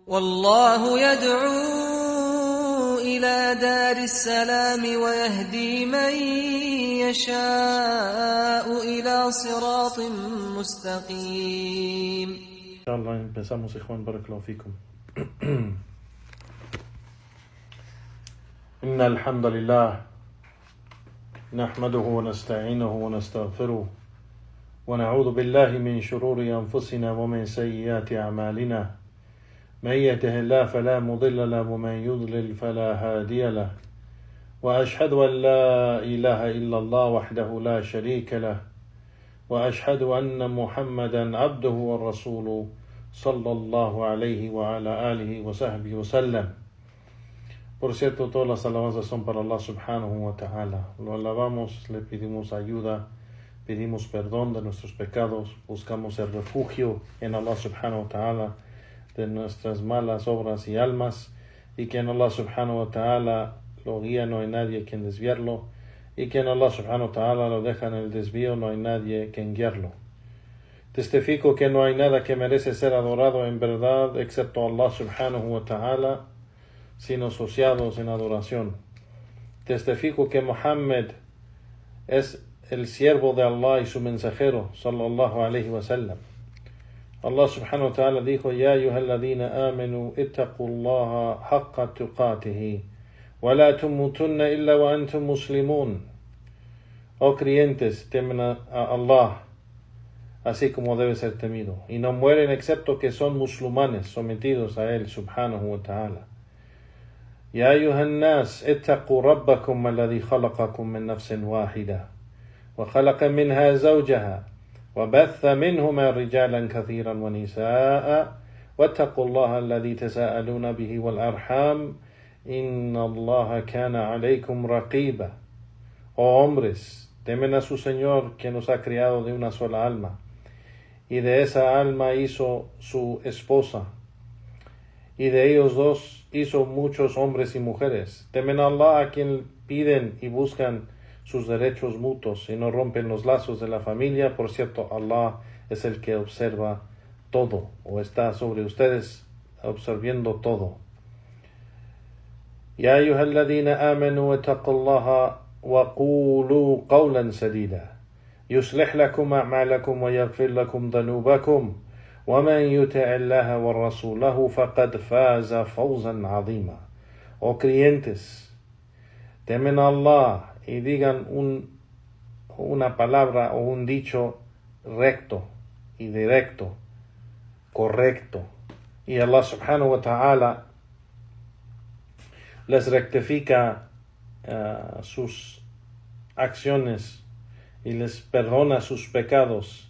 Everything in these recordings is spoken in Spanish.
والله يدعو إلى دار السلام ويهدي من يشاء إلى صراط مستقيم. Inshallah, empezamos, Ikhwan, barakallahu fikum. إن الحمد لله نحمده ونستعينه ونستغفره ونعوذ بالله من شرور أنفسنا ومن سيئات أعمالنا من يهده الله فلا مضل له ومن يضلل فلا هادي له وأشهد أن لا إله إلا الله وحده لا شريك له وأشهد أن محمدا عبده ورسوله صلى الله عليه وعلى آله وصحبه وسلم. Por cierto, todas las alabanzas son para Allah subhanahu wa ta'ala. Lo alabamos, le pedimos ayuda, pedimos perdón de nuestros pecados, buscamos el refugio en Allah subhanahu wa ta'ala de nuestras malas obras y almas, y que en Allah subhanahu wa ta'ala lo guía, no hay nadie quien desviarlo, y que en Allah subhanahu wa ta'ala lo deja en el desvío, no hay nadie quien guiarlo. Testifico que no hay nada que merece ser adorado en verdad excepto Allah subhanahu wa ta'ala, sin asociados en adoración. Testifico que Muhammad es el siervo de Allah y su mensajero, sallallahu alayhi wa sallam. Allah subhanahu wa ta'ala dijo: Ya ayyuhalladhina amanu ittaqullaha haqqa tuqatihi wa la tumutunna illa wa antum muslimun. Oh creyentes, temen a Allah así como debe ser temido, y no mueren excepto que son musulmanes sometidos a él subhanahu wa ta'ala. يا أيها الناس اتقوا ربكم الذي خلقكم من نفس واحدة وخلق منها زوجها وبث منهما رجالا كثيرا ونساء واتقوا الله الذي تساءلون به والأرحام إن الله كان عليكم رقيبا. Oh hombres, temen a su Señor que nos ha criado de una sola alma, y de esa alma hizo su esposa, y de ellos dos hizo muchos hombres y mujeres. Temen a Allah, a quien piden y buscan sus derechos mutuos y no rompen los lazos de la familia. Por cierto, Allah es el que observa todo, o está sobre ustedes observando todo. Ya ayyuhalladhina amanu ittaqullaha wa qulu qawlan sadida yuslih lakum a'malakum wa yaghfir lakum dhanubakum وَمَنْ يُطِعِ اللَّهَ وَرَسُولَهُ فَقَدْ فَازَ فَوْزًا عَظِيمًا. Oh creyentes, temen a Allah y digan una palabra o un dicho recto y directo, correcto, y Allah subhanahu wa ta'ala les rectifica sus acciones y les perdona sus pecados.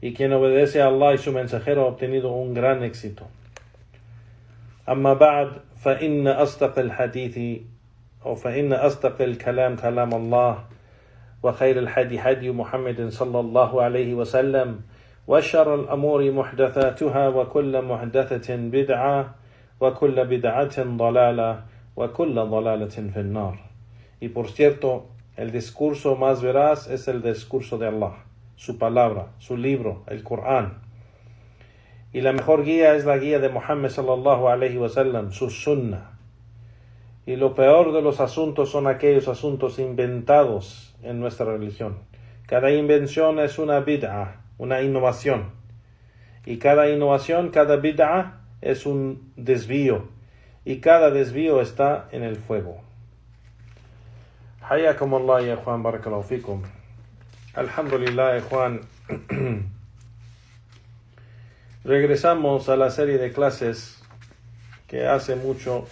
Y quien obedece a Allah y su mensajero ha obtenido un gran éxito. أما بعد فإن أصدق الحديث فإن أصدق الكلام كلام الله وخير الهدي هدي محمد صلى الله عليه وسلم وشر الأمور محدثاتها وكل محدثة بدعة وكل بدعة ضلالة وكل ضلالة في النار. Y por cierto, el discurso más veraz es el discurso de Allah, su palabra, su libro, el Corán. Y la mejor guía es la guía de Muhammad sallallahu alayhi wa sallam, su sunnah. Y lo peor de los asuntos son aquellos asuntos inventados en nuestra religión. Cada invención es una bid'ah, una innovación. Y cada innovación, cada bid'ah es un desvío. Y cada desvío está en el fuego. Hayakum Allah ya Juan, barakallahu fikum. Alhamdulillah, Juan. Regresamos a la serie de clases que hace mucho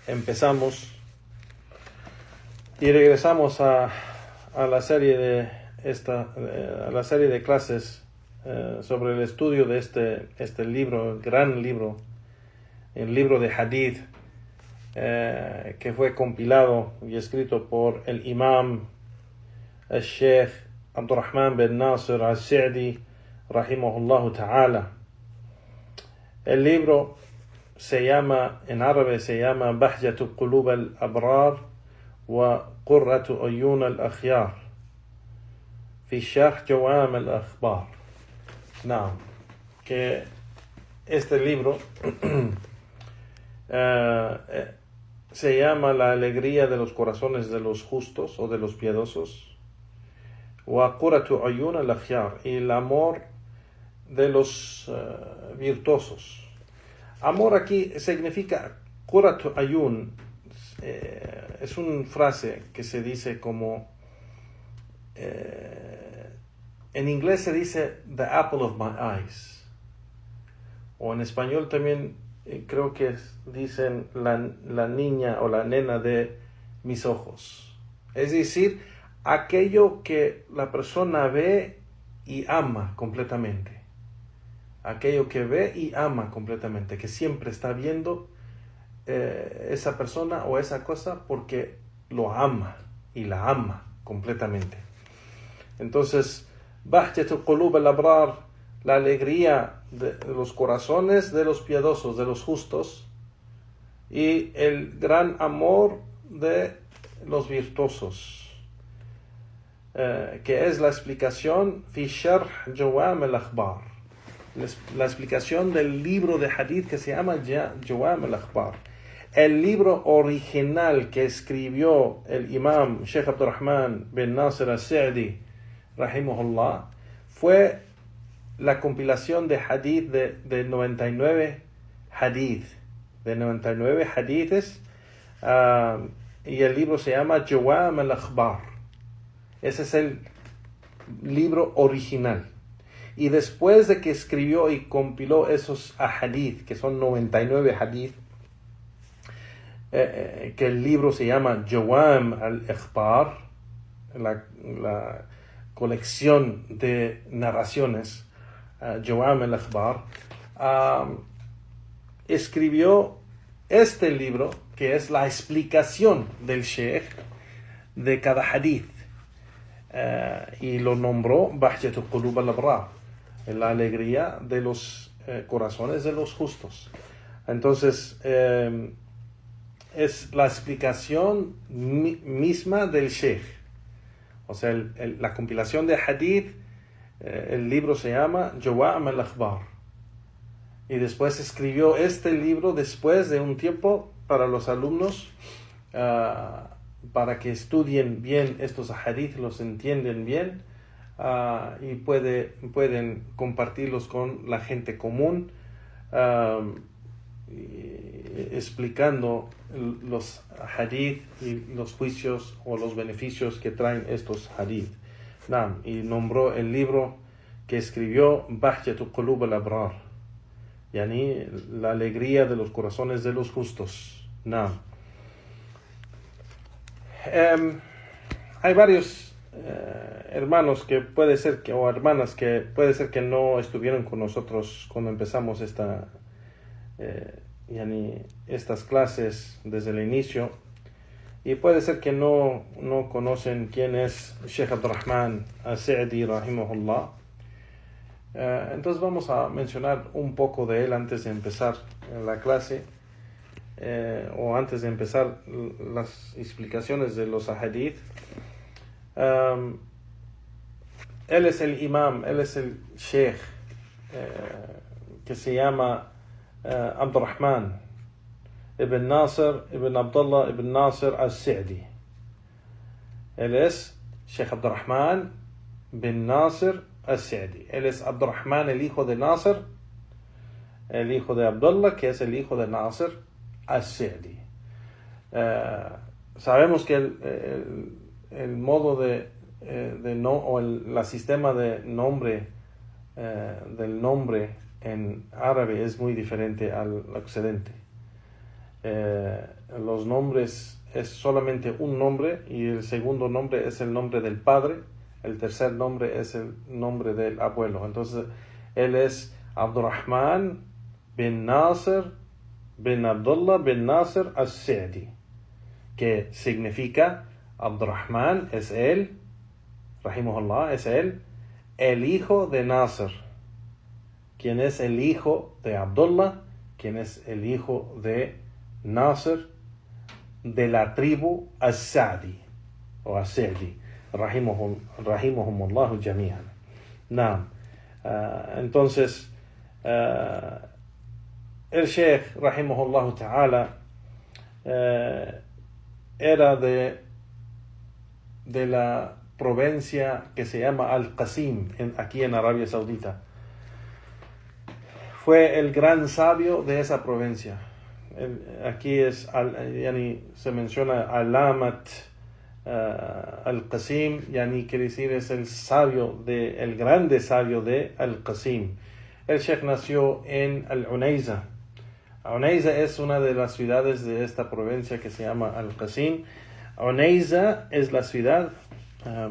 empezamos, y regresamos a la serie de clases sobre el estudio de este libro, el gran libro, el libro de Hadith, que fue compilado y escrito por el Imam el Sheikh Abdurrahman bin Nasir al-Sa'di rahimahullah ta'ala. El libro en árabe se llama Bahjatu Qulub al-Abrar wa Qurratu Uyun al-Akhyar fi Sharh Jawam al-Akhbar. Que este libro se llama la alegría de los corazones de los justos o de los piadosos. Wa qurratu ayun al-akhyar, y el amor de los virtuosos. Amor aquí significa qurratu ayun, es una frase que se dice como en inglés se dice the apple of my eyes, o en español también creo que dicen la niña o la nena de mis ojos. Es decir, aquello que la persona ve y ama completamente. Aquello que ve y ama completamente, que siempre está viendo esa persona o esa cosa porque lo ama y la ama completamente. Entonces, bahjatu qulub al-abrar, la alegría de los corazones de los piadosos, de los justos, y el gran amor de los virtuosos, que es la explicación fi sharh jawam al-akhbar, la explicación del libro de hadith que se llama Jawam al-Akhbar. El libro original que escribió el imam Sheikh Abdurrahman bin Nasir al-Sa'di, rahimahullah, fue la compilación de hadith de 99 hadith, de 99 hadiths, y el libro se llama Jawam al-Akhbar. Ese es el libro original. Y después de que escribió y compiló esos hadith, que son 99 hadith, que el libro se llama Jawam al-Akhbar, la colección de narraciones, Jawam al-Akhbar, escribió este libro, que es la explicación del Sheikh de cada hadith, y lo nombró Bahjatu Qulub al-Abrar, la alegría de los corazones de los justos. Entonces, es la explicación misma del Sheikh. O sea, la compilación de hadith, el libro se llama Jawam al-Akhbar. Y después escribió este libro después de un tiempo para los alumnos, para que estudien bien estos hadith, los entienden bien, y pueden compartirlos con la gente común, explicando los hadith y los juicios o los beneficios que traen estos hadith. Y nombró el libro que escribió Bahjatu Qulub al-Abrar, yani la alegría de los corazones de los justos. Hay varios hermanos que puede ser que, o hermanas que puede ser que no estuvieron con nosotros cuando empezamos estas clases desde el inicio, y puede ser que no conocen quién es Sheikh Abdurrahman al-Sa'di rahimahullah. Entonces vamos a mencionar un poco de él antes de empezar la clase, o antes de empezar las explicaciones de los hadith. Él es el imam, él es el sheikh, que se llama Abdurrahman ibn Nasir ibn Abdullah ibn Nasir al-Sa'di. Él es Sheikh Abdurrahman bin Nasir al-Sa'di. Él es Abdurrahman, el hijo de Nasir, el hijo de Abdullah, que es el hijo de Nasir al-Sa'di. Sabemos que el modo el sistema de nombre del nombre en árabe es muy diferente al occidente. Los nombres es solamente un nombre, y el segundo nombre es el nombre del padre, el tercer nombre es el nombre del abuelo. Entonces él es Abdurrahman bin Nasir bin Abdullah bin Nasir al-Sa'di, que significa Abdurrahman es él, rahimahullah, es él, el hijo de Nasir, quien es el hijo de Abdullah, quien es el hijo de Nasir, de la tribu al-Sa'di o al-Sa'di, rahimahumullahu jami'an. Entonces, el Sheikh, rahimahullah ta'ala, era de la provincia que se llama Al-Qasim, aquí en Arabia Saudita. Fue el gran sabio de esa provincia. Aquí se menciona Alamat Al-Qasim, quiere decir es el grande sabio de Al-Qasim. El Sheikh nació en Al-Unayza. Unayza es una de las ciudades de esta provincia que se llama Al-Qasim. Unayza es la ciudad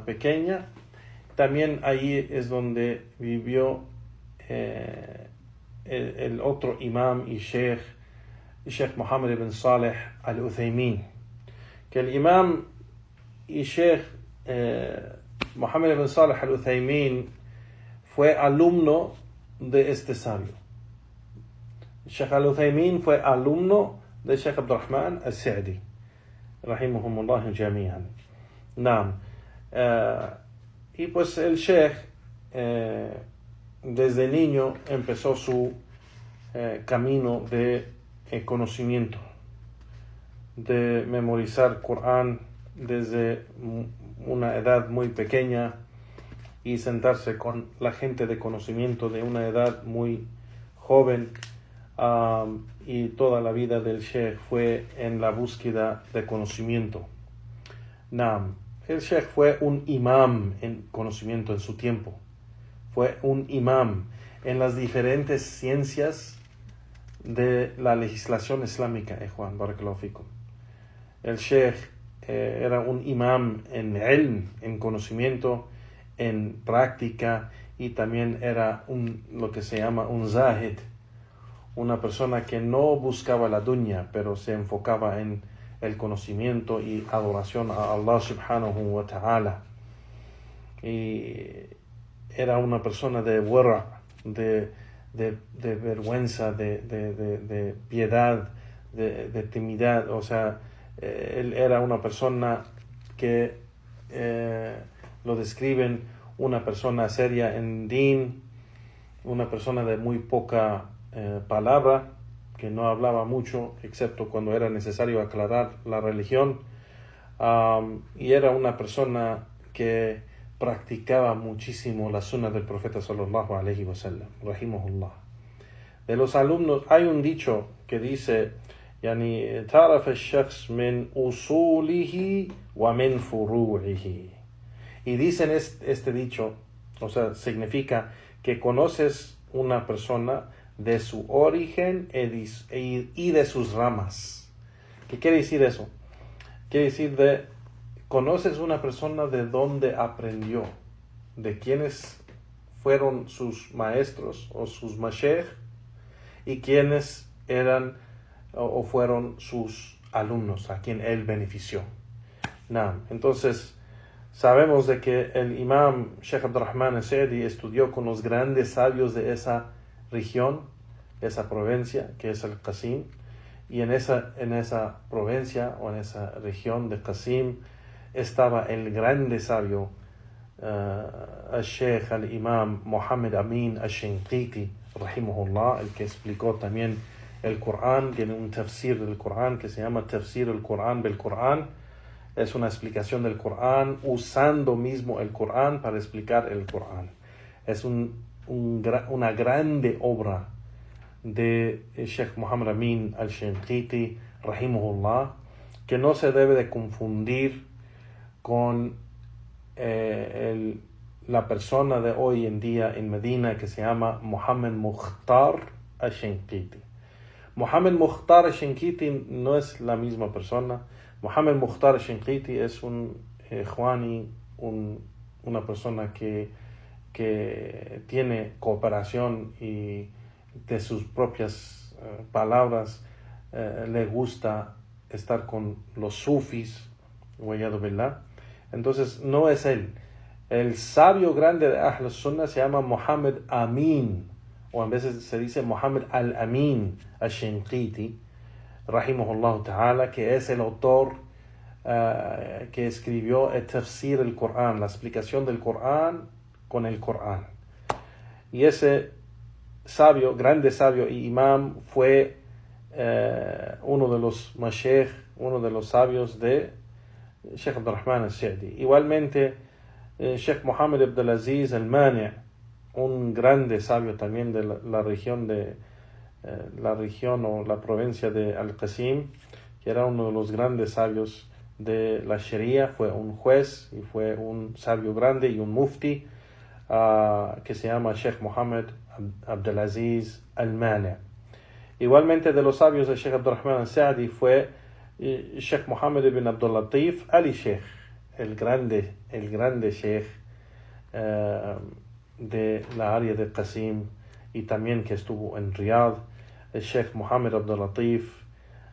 pequeña. También allí es donde vivió el otro imam y Sheikh Muhammad ibn Saleh al-Uthaymin. Que el imam y Sheikh Muhammad ibn Saleh al-Uthaymin fue alumno de este sabio. Sheikh al-Uthaymin fue alumno de Sheikh Abdurrahman al-Sa'di, rahimahumullah jami'an. Y pues el Sheikh desde niño empezó su camino de conocimiento, de memorizar Corán desde una edad muy pequeña y sentarse con la gente de conocimiento de una edad muy joven. Y toda la vida del Sheikh fue en la búsqueda de conocimiento. El Sheikh fue un imam en conocimiento en su tiempo. Fue un imam en las diferentes ciencias de la legislación islámica, Juan Barakallahu fikum. El Sheikh era un imam en ilm, en conocimiento, en práctica, y también era lo que se llama un zahid, una persona que no buscaba la dunya, pero se enfocaba en el conocimiento y adoración a Allah subhanahu wa ta'ala. Y era una persona de wara, de vergüenza, de piedad, de timidez. O sea, él era una persona que lo describen una persona seria en din, una persona de muy poca palabra, que no hablaba mucho, excepto cuando era necesario aclarar la religión, y era una persona que practicaba muchísimo la sunna del profeta sallallahu alaihi wasallam, rahimahullah. De los alumnos hay un dicho que dice, تعرف الشخص من أصوله ومن فروعه. Y dicen este dicho, o sea, significa que conoces una persona de su origen y de sus ramas. ¿Qué quiere decir eso? Quiere decir conoces una persona de dónde aprendió, de quiénes fueron sus maestros o sus mashaykh, y quiénes eran o fueron sus alumnos a quien él benefició. Entonces sabemos de que el imam Sheikh Abdurrahman al-Sa'di estudió con los grandes sabios de esa región, esa provincia que es el Qasim, y en esa provincia o en esa región de Qasim estaba el grande sabio el Sheikh al-Imam Muhammad Amin al-Shinqiti, rahimahullah, el que explicó también el Corán. Tiene un tafsir del Corán que se llama Tafsir el Corán bil Corán. Es una explicación del Corán usando mismo el Corán para explicar el Corán. Es una grande obra de Sheikh Muhammad Amin al-Shinqiti, rahimahullah, que no se debe de confundir con la persona de hoy en día en Medina que se llama Muhammad Mukhtar al-Shinqiti. Muhammad Mukhtar al-Shinqiti no es la misma persona. Muhammad Mukhtar al-Shinqiti es un Juani, una persona que tiene cooperación y de sus propias palabras le gusta estar con los sufis, wayadu billah. Entonces no es él. El sabio grande de Ahl Sunnah se llama Muhammad Amin, o a veces se dice Muhammad al-Amin al-Shinqiti, rahimahullah ta'ala, que es el autor que escribió el tafsir del Corán, la explicación del Corán con el Corán. Y ese sabio, grande sabio y imam, fue uno de los mashayikh, uno de los sabios de Sheikh Abdurrahman al-Sa'di. Igualmente, Sheikh Mohammed Abdulaziz al-Mani', un grande sabio también de la región o la provincia de Al-Qasim, que era uno de los grandes sabios de la Sharia, fue un juez y fue un sabio grande y un mufti, que se llama Sheikh Mohammed Abdulaziz al-Mani'. Igualmente de los sabios de Sheikh Abdurrahman al-Sa'di fue Sheikh Mohammed ibn Abdul Latif Ali Sheikh, el grande Sheikh de la área de Qasim, y también que estuvo en Riyadh. El Sheikh Mohammed Abdul Latif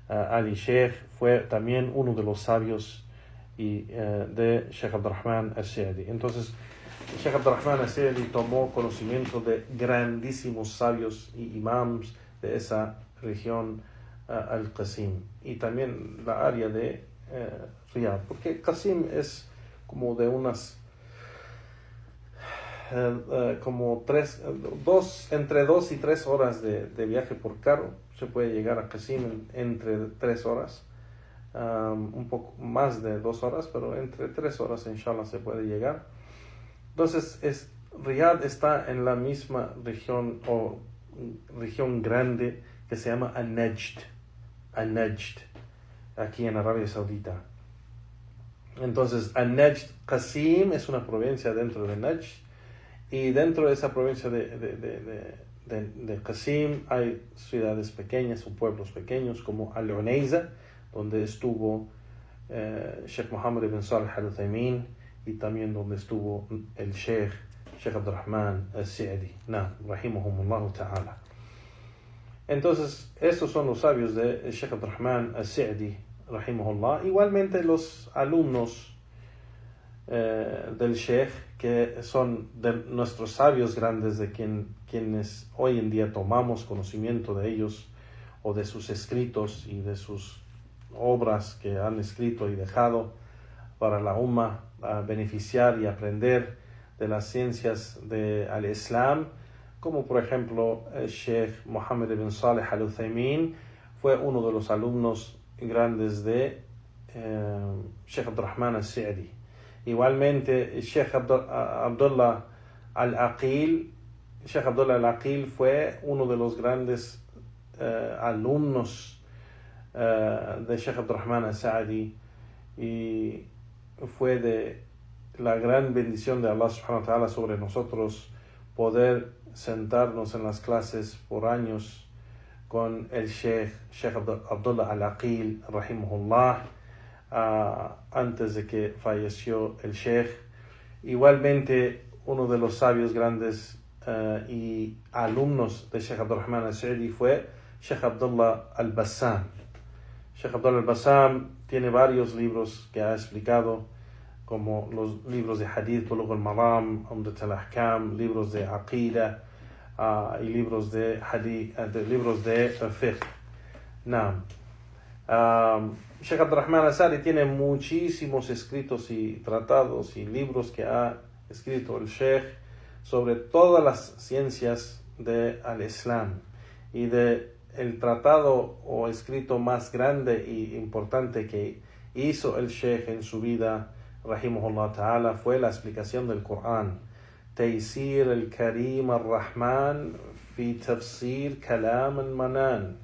Ali Sheikh fue también uno de los sabios de Sheikh Abdurrahman al-Sa'di. Entonces, Sheikh Abdurrahman al-Sa'di tomó conocimiento de grandísimos sabios y imams de esa región al-Qasim, y también la área de Riyadh, porque Qasim es como de unas entre 2 y 3 horas de viaje por carro. Se puede llegar a Qasim entre 3 horas, un poco más de 2 horas, pero entre 3 horas inshallah se puede llegar. Entonces Riyadh está en la misma región o región grande que se llama Al-Najd, aquí en Arabia Saudita. Entonces Al-Najd, Qasim es una provincia dentro de Najd, y dentro de esa provincia de Qasim hay ciudades pequeñas o pueblos pequeños como Al-Unayza, donde estuvo Sheikh Mohammed ibn Salih al-Uthaymin, y también donde estuvo el Sheikh Abdurrahman al-Sa'di, rahimahumullah ta'ala. Entonces, estos son los sabios de Sheikh Abdurrahman al-Sa'di, rahimahullah. Igualmente los alumnos del Sheikh, que son de nuestros sabios grandes, de quienes hoy en día tomamos conocimiento de ellos, o de sus escritos y de sus obras que han escrito y dejado para la Ummah, a beneficiar y aprender de las ciencias del Islam, como por ejemplo el Sheikh Mohammed ibn Salih al-Uthaymin fue uno de los alumnos grandes de Sheikh Abdurrahman al-Sa'di. Igualmente Sheikh Abdullah al-Aqil fue uno de los grandes alumnos de Sheikh Abdurrahman al-Sa'di, y fue de la gran bendición de Allah subhanahu wa ta'ala sobre nosotros poder sentarnos en las clases por años con el Sheikh Abdullah al-Aqil, rahimahullah, antes de que falleció el Sheikh. Igualmente, uno de los sabios grandes y alumnos de Sheikh Abdurrahman al-Sa'di fue Sheikh Abdullah al-Bassam. Sheikh Abdullah al-Bassam tiene varios libros que ha explicado, como los libros de Hadith, Bulugh al-Maram, Umdat al-Ahkam, libros de Aqida, y libros de Hadith, libros de Fiqh. Sheikh Abdurrahman al-Sa'di tiene muchísimos escritos y tratados y libros que ha escrito el Sheikh sobre todas las ciencias del Islam, y el tratado o escrito más grande y importante que hizo el Sheikh en su vida, rahimahullah ta'ala, fue la explicación del Corán. Taysir al-Karim al-Rahman fi tafsir kalam al-Manan.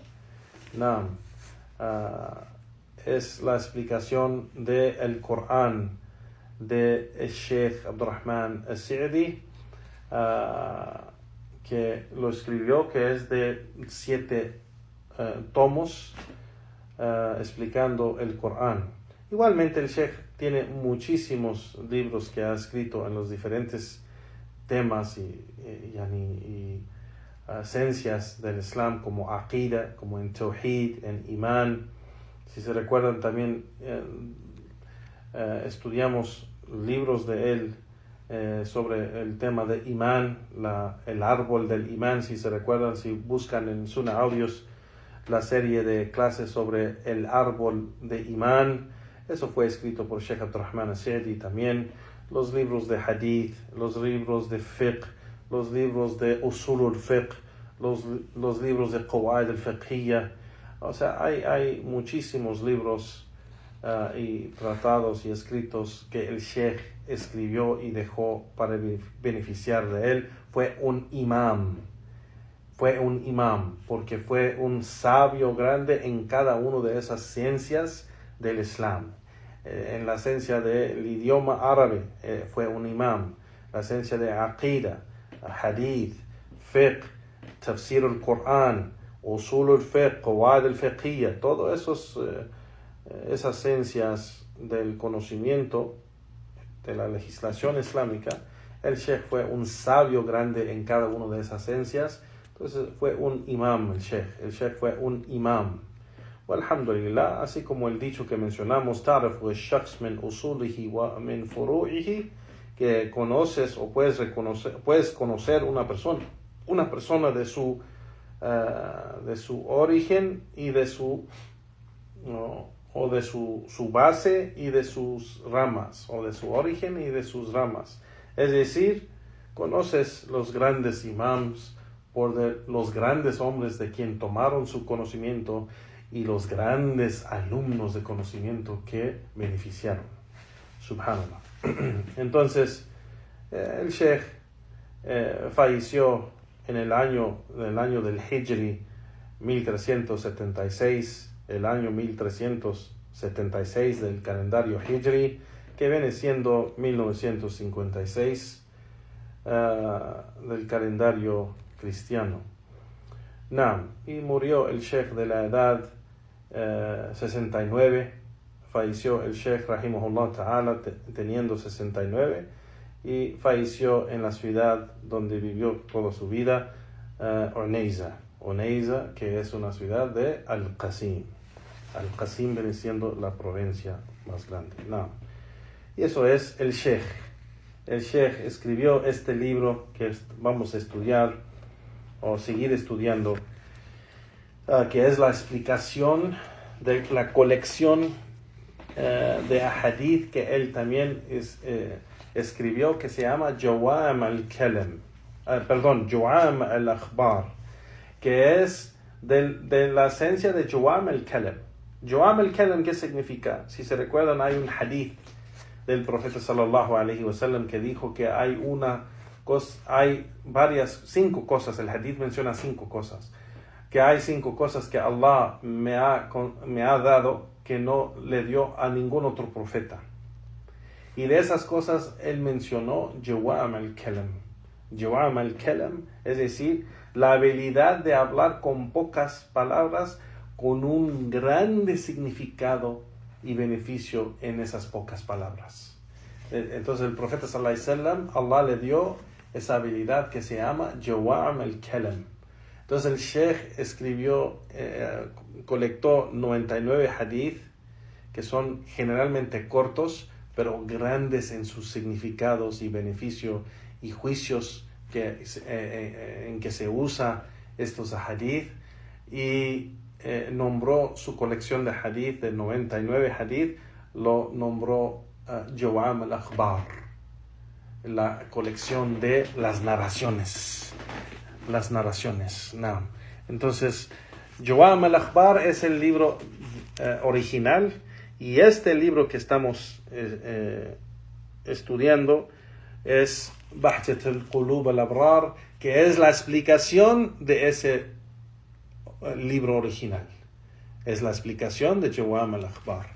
Es la explicación del Corán de el Sheikh Abdurrahman al-Sa'di, que lo escribió, que es de 7 tomos explicando el Corán. Igualmente el Sheikh tiene muchísimos libros que ha escrito en los diferentes temas y esencias del Islam, como Aqida, como en Tawhid, en Iman. Si se recuerdan, también estudiamos libros de él sobre el tema de Iman, el árbol del Iman. Si se recuerdan, si buscan en Sunnah Audios la serie de clases sobre el árbol de Iman, eso fue escrito por Sheikh Abdurrahman al-Sa'di. También los libros de Hadith, los libros de Fiqh, los libros de Usul al-Fiqh, los libros de Qawaid al-Fiqhiyya. O sea, hay muchísimos libros y tratados y escritos que el Sheikh escribió y dejó para beneficiar de él. Fue un imam, porque fue un sabio grande en cada una de esas ciencias del Islam. En la ciencia del idioma árabe fue un imam, la ciencia de aqida, hadith, fiqh, tafsir al-Qur'an, usul al-fiqh, qawaid al-fiqhiyya, todas esas ciencias del conocimiento de la legislación islámica. El Sheikh fue un sabio grande en cada una de esas ciencias. Entonces fue un imam el Sheikh fue un imam. Alhamdulillah, así como el dicho que mencionamos, ta'rifu ash-shakhs min usulihi wa min furu'ihi, que conoces o puedes conocer una persona de su origen y de su base y de sus ramas, o de su origen y de sus ramas. Es decir, conoces los grandes imams por los grandes hombres de quien tomaron su conocimiento y los grandes alumnos de conocimiento que beneficiaron. Subhanallah. Entonces, el Sheikh falleció en el año del Hijri 1376, el año 1376 del calendario Hijri, que viene siendo 1956 del calendario cristiano. Y murió el Sheikh de la edad 69, falleció el Sheikh rahimahullah ta'ala teniendo 69, y falleció en la ciudad donde vivió toda su vida, Unayza, que es una ciudad de Al-Qasim. Al-Qasim viene siendo la provincia más grande. Y eso es el Sheikh. El Sheikh escribió este libro que vamos a estudiar o seguir estudiando, que es la explicación de la colección de ahadith que él también escribió, que se llama Jawam al-Akhbar, que es de la esencia de Jawam al-Kalam. Jawam al-Kalam, ¿qué significa? Si se recuerdan, hay un hadith del profeta sallallahu alaihi wasallam que dijo que hay cinco cosas, el hadith menciona 5 cosas, que hay 5 cosas que Allah me ha dado que no le dio a ningún otro profeta. Y de esas cosas él mencionó Jawam al-Kalam. Jawam al-Kalam, es decir, la habilidad de hablar con pocas palabras con un grande significado y beneficio en esas pocas palabras. Entonces el profeta sallallahu alaihi wasallam, Allah le dio esa habilidad que se llama Jawam al-Kalam. Entonces el Sheikh colectó 99 hadith que son generalmente cortos, pero grandes en sus significados y beneficio y juicios en que se usa estos hadith, y nombró su colección de hadith de 99 hadith, lo nombró Jawam al-Akhbar, la colección de las narraciones. Entonces, Jawam al-Akhbar es el libro original, y este libro que estamos estudiando es Bahjat al-Qulub al-Abrar, que es la explicación de ese libro original. Es la explicación de Jawam al-Akhbar.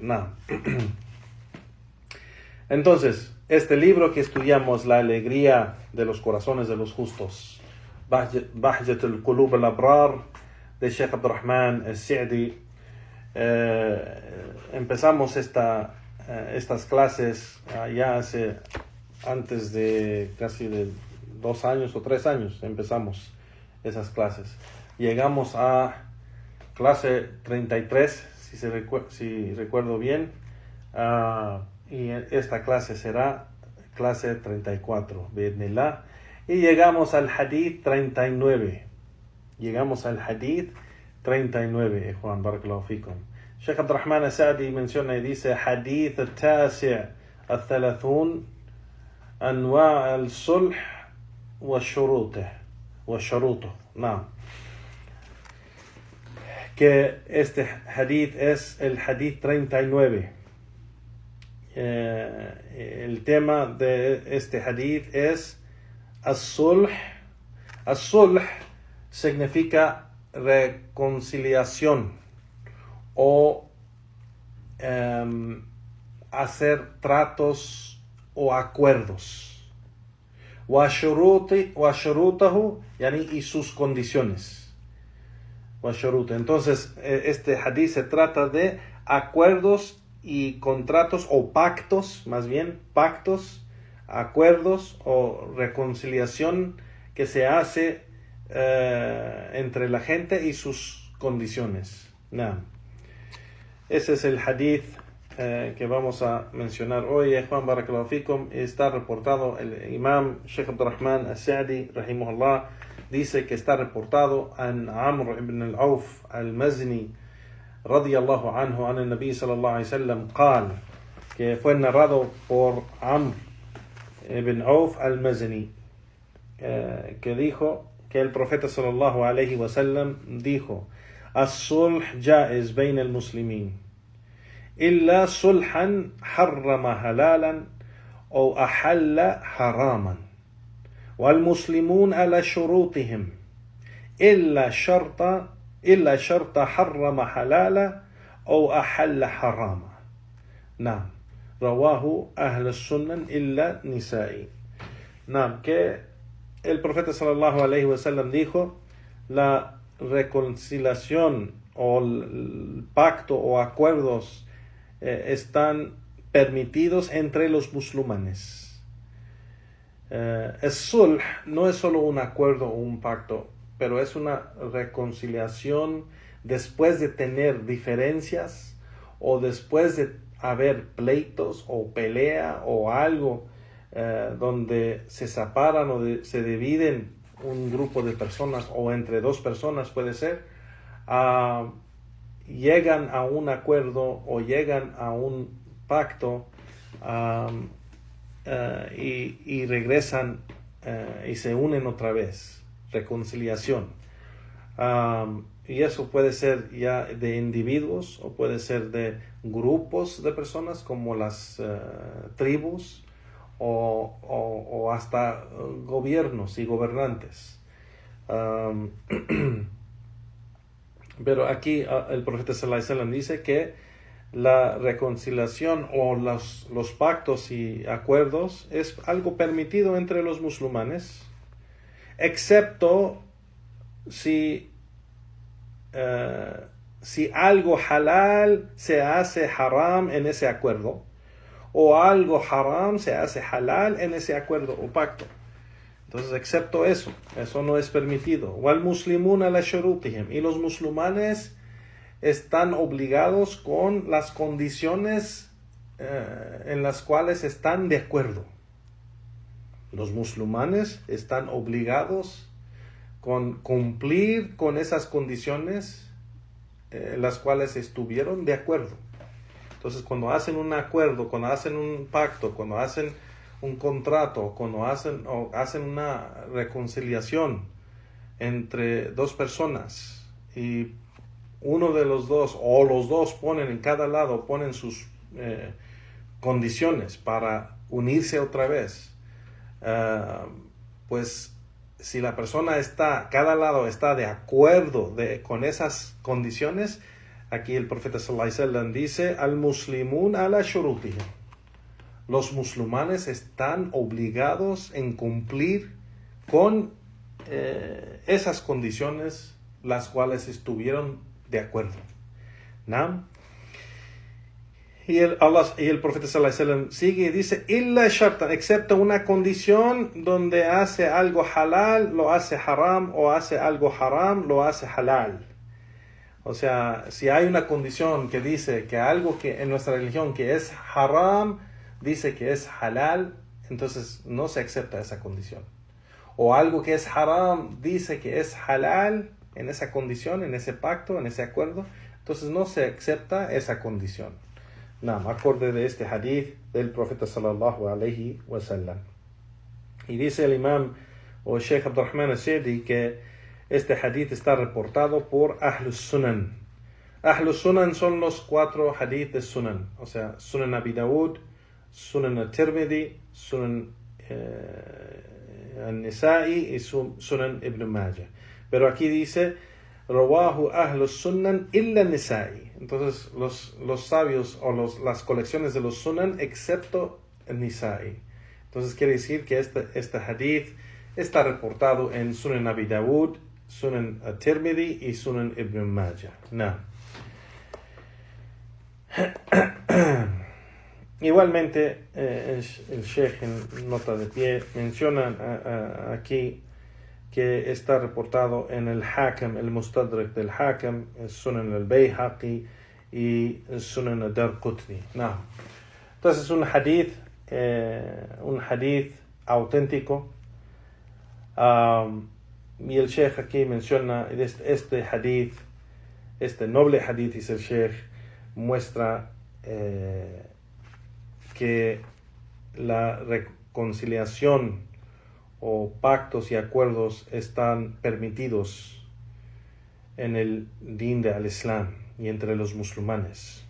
Entonces, este libro que estudiamos, La alegría de los corazones de los justos, Bahjat al-Qulub al-Abrar, de Sheikh Abdurrahman al-Sa'di. Empezamos estas clases ya antes de casi de 2 años o 3 años. Empezamos esas clases. Llegamos a clase 33, si recuerdo bien, y esta clase será clase 34, bi'idhnillah. Y llegamos al hadith 39. Juan Barakallahu Fikum. Sheikh Abdurrahman al-Sa'di menciona y dice: Hadith al-Tasi' al-Thalathun Anwa' al-Sulh wa Shurutuh. No. Que este hadith es el hadith 39. El tema de este hadith es as-sulh. As-sulh significa reconciliación o hacer tratos o acuerdos. Wa shurutahu, yani, y sus condiciones. Wa shurut. Entonces, este hadith se trata de acuerdos y contratos o pactos, más bien, pactos, acuerdos o reconciliación que se hace entre la gente y sus condiciones. Nah. Ese es el hadith que vamos a mencionar hoy. Juan Barakallahu Fikum. Está reportado, el imam Sheikh Abdurrahman As-Sa'di rahimahullah dice que está reportado en Amr ibn al-Auf al-Mazni radiyallahu anhu an el-Nabi sallallahu alayhi wa sallam qal, que fue narrado por Amr ibn Auf al-Mazni, que dijo que el profeta sallallahu alayhi wa sallam dijo: as-sulh jaiz bain al-muslimin illa sulhan harrama halalan o ahalla haraman wal muslimun ala shurutihim illa sharta harrama halala o ahalla harama. Naam, rawahu ahl as-sunan illa nisa'i. Naam, que el profeta sallallahu alayhi wa sallam dijo: la reconciliación o el pacto o acuerdos están permitidos entre los musulmanes. El sulh no es solo un acuerdo o un pacto, pero es una reconciliación después de tener diferencias o después de haber pleitos o pelea o algo donde se separan o se dividen un grupo de personas o entre dos personas puede ser, llegan a un acuerdo o llegan a un pacto y regresan y se unen otra vez. Reconciliación. Y eso puede ser ya de individuos o puede ser de grupos de personas como las tribus o hasta gobiernos y gobernantes. Pero aquí el profeta sallallahu alaihi wasallam dice que la reconciliación o los pactos y acuerdos es algo permitido entre los musulmanes, excepto si algo halal se hace haram en ese acuerdo o algo haram se hace halal en ese acuerdo o pacto. Entonces, excepto eso no es permitido. Wal muslimun ala shurutihim, y los musulmanes están obligados con las condiciones en las cuales están de acuerdo. Los musulmanes están obligados con cumplir con esas condiciones en las cuales estuvieron de acuerdo. Entonces, cuando hacen un acuerdo, cuando hacen un pacto, cuando hacen un contrato, cuando hacen una reconciliación entre dos personas y uno de los dos o los dos ponen en cada lado, ponen sus condiciones para unirse otra vez, pues si la persona cada lado está de acuerdo con esas condiciones, aquí el profeta sallallahu alaihi wasallam dice: al muslimun ala shurutihim. Los musulmanes están obligados en cumplir con esas condiciones las cuales estuvieron de acuerdo. ¿No? Y el profeta sallallahu alaihi wasallam sigue y dice: illa shartan, excepto una condición donde hace algo halal, lo hace haram, o hace algo haram, lo hace halal. O sea, si hay una condición que dice que algo que en nuestra religión que es haram dice que es halal, entonces no se acepta esa condición. O algo que es haram dice que es halal en esa condición, en ese pacto, en ese acuerdo, entonces no se acepta esa condición. Nada, acorde de este hadith del profeta sallallahu alayhi wa sallam. Y dice el imam o Sheikh Abdurrahman As-Sa'di que Este hadith está reportado por Ahlus Sunan. Ahlus Sunan son los 4 hadith de Sunan, o sea, Sunan Abi Dawud, Sunan al-Tirmidhi, Sunan al-Nisa'i y Sunan Ibn Majah. Pero aquí dice, Rawahu Ahlus Sunan illa Nisa'i. Entonces, los sabios o las colecciones de los Sunan, excepto el Nisa'i. Entonces, quiere decir que este hadith está reportado en Sunan Abi Dawud, Sunan al-Tirmidhi y Sunan Ibn Majah. No. Igualmente, el Sheikh en nota de pie menciona aquí que está reportado en el Hakim, el Mustadrak del Hakim, el Sunan al-Bayhaqi y el Sunan al-Darqutni. No. Entonces, un hadith auténtico. Y el Sheikh aquí menciona este hadith, este noble hadith, dice el Sheikh, muestra que la reconciliación o pactos y acuerdos están permitidos en el din de al-Islam y entre los musulmanes.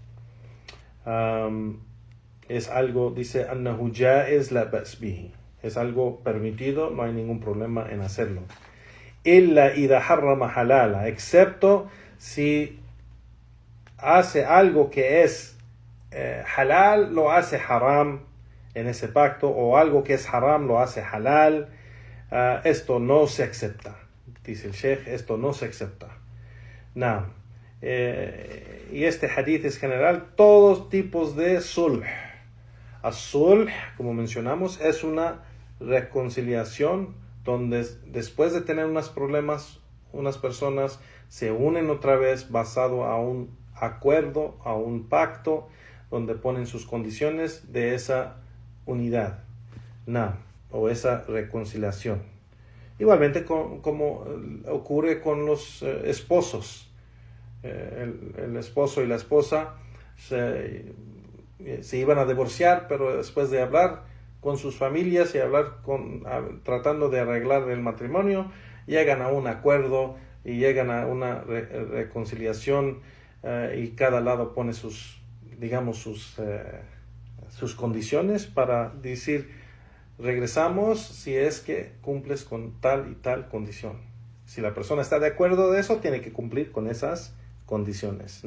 Es algo, dice, annahu jaiz la ba's bihi. Es algo permitido, no hay ningún problema en hacerlo. Illa idha harrama halala, excepto si hace algo que es halal, lo hace haram en ese pacto, o algo que es haram lo hace halal. Esto no se acepta, dice el Sheikh, esto no se acepta. No. Y este hadith es general, todos tipos de sulh. As-sulh, como mencionamos, es una reconciliación donde después de tener unos problemas, unas personas se unen otra vez basado a un acuerdo, a un pacto, donde ponen sus condiciones de esa unidad, o esa reconciliación. Igualmente como ocurre con los esposos. El esposo y la esposa se iban a divorciar, pero después de hablar con sus familias y tratando de arreglar el matrimonio, llegan a un acuerdo y llegan a una reconciliación, y cada lado pone sus condiciones para decir, regresamos si es que cumples con tal y tal condición. Si la persona está de acuerdo de eso, tiene que cumplir con esas condiciones.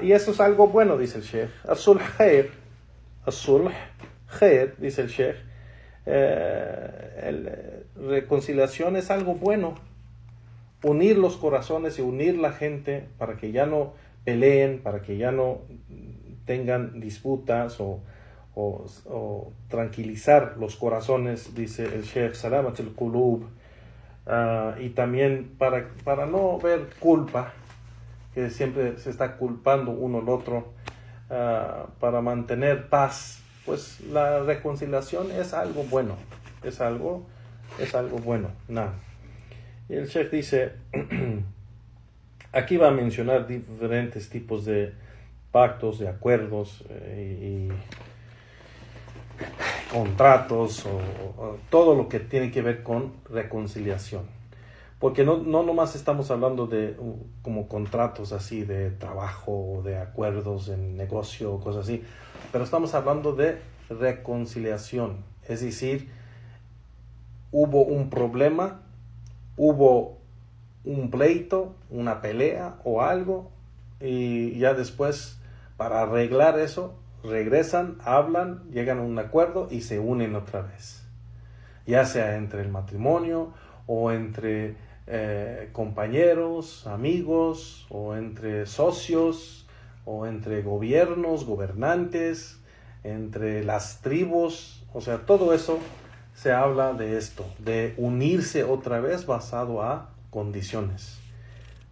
Y eso es algo bueno, dice el Sheikh. As-sulh khair, dice el Sheikh. Reconciliación es algo bueno. Unir los corazones y unir la gente para que ya no peleen, para que ya no tengan disputas o tranquilizar los corazones, dice el Sheikh, Salamat al-Qulub. Y también para no ver culpa, que siempre se está culpando uno al otro, para mantener paz, pues la reconciliación es algo bueno, es algo bueno. Y el Sheikh dice, aquí va a mencionar diferentes tipos de pactos, de acuerdos y contratos o todo lo que tiene que ver con reconciliación. Porque no nomás estamos hablando de como contratos así de trabajo, de acuerdos en negocio, cosas así, pero estamos hablando de reconciliación. Es decir, hubo un problema, hubo un pleito, una pelea o algo, y ya después, para arreglar eso, regresan, hablan, llegan a un acuerdo y se unen otra vez. Ya sea entre el matrimonio o entre compañeros, amigos, o entre socios, o entre gobiernos, gobernantes, entre las tribus. O sea, todo eso se habla de esto, de unirse otra vez basado a condiciones.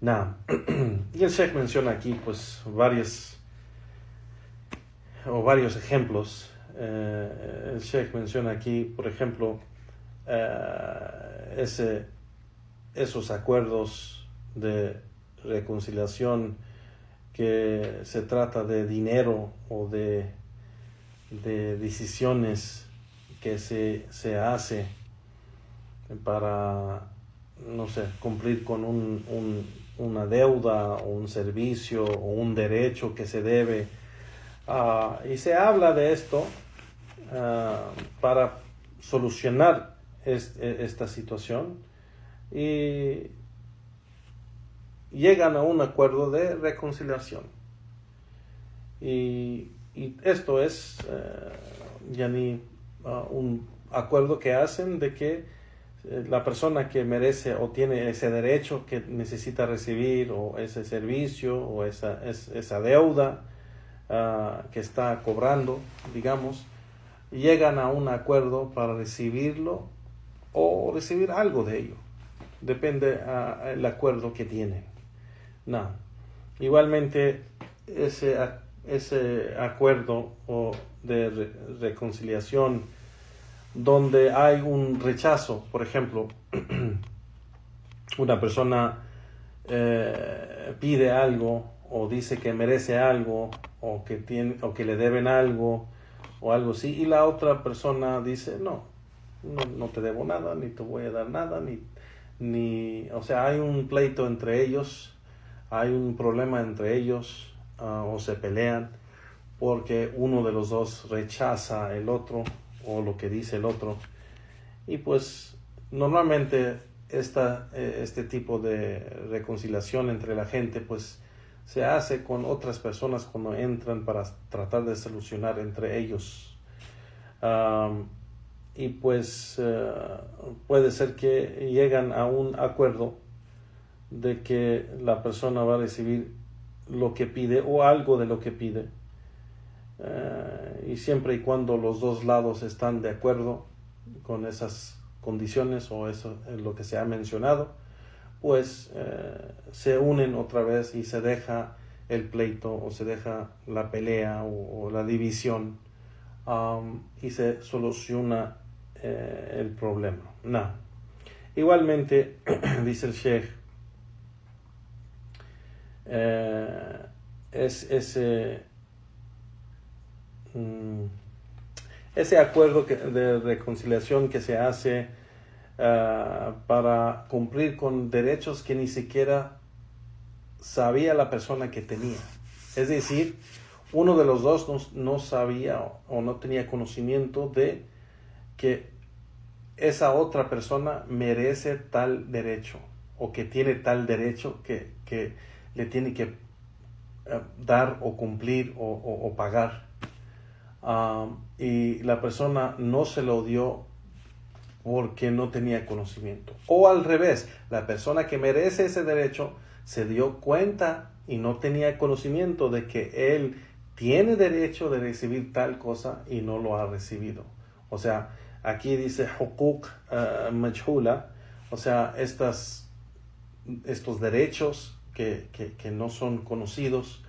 Y el Sheikh menciona aquí pues varios ejemplos. El Sheikh menciona aquí, por ejemplo, esos acuerdos de reconciliación que se trata de dinero o de decisiones que se hace para no sé, cumplir con una deuda o un servicio o un derecho que se debe. Y se habla de esto para solucionar esta situación y llegan a un acuerdo de reconciliación. Y esto es un acuerdo que hacen de que la persona que merece o tiene ese derecho que necesita recibir, o ese servicio o esa deuda que está cobrando, digamos, llegan a un acuerdo para recibirlo o recibir algo de ello. Depende del acuerdo que tienen. No. Igualmente, ese acuerdo o de reconciliación donde hay un rechazo, por ejemplo, una persona pide algo o dice que merece algo o que le deben algo o algo así, y la otra persona dice no te debo nada, ni te voy a dar nada, o sea, hay un pleito entre ellos, hay un problema entre ellos, o se pelean porque uno de los dos rechaza el otro o lo que dice el otro. Y pues normalmente este tipo de reconciliación entre la gente pues se hace con otras personas cuando entran para tratar de solucionar entre ellos. Y pues puede ser que llegan a un acuerdo de que la persona va a recibir lo que pide o algo de lo que pide, y siempre y cuando los dos lados están de acuerdo con esas condiciones o eso es lo que se ha mencionado, pues se unen otra vez y se deja el pleito o se deja la pelea o la división, y se soluciona el problema. No. Igualmente dice el Sheikh, ese acuerdo de reconciliación que se hace para cumplir con derechos que ni siquiera sabía la persona que tenía. Es decir, uno de los dos no sabía o no tenía conocimiento de que esa otra persona merece tal derecho o que tiene tal derecho que le tiene que dar o cumplir o pagar. Y la persona no se lo dio porque no tenía conocimiento. O al revés, la persona que merece ese derecho se dio cuenta y no tenía conocimiento de que él tiene derecho de recibir tal cosa y no lo ha recibido. O sea, aquí dice hukuk majhula, o sea, estos derechos que no son conocidos,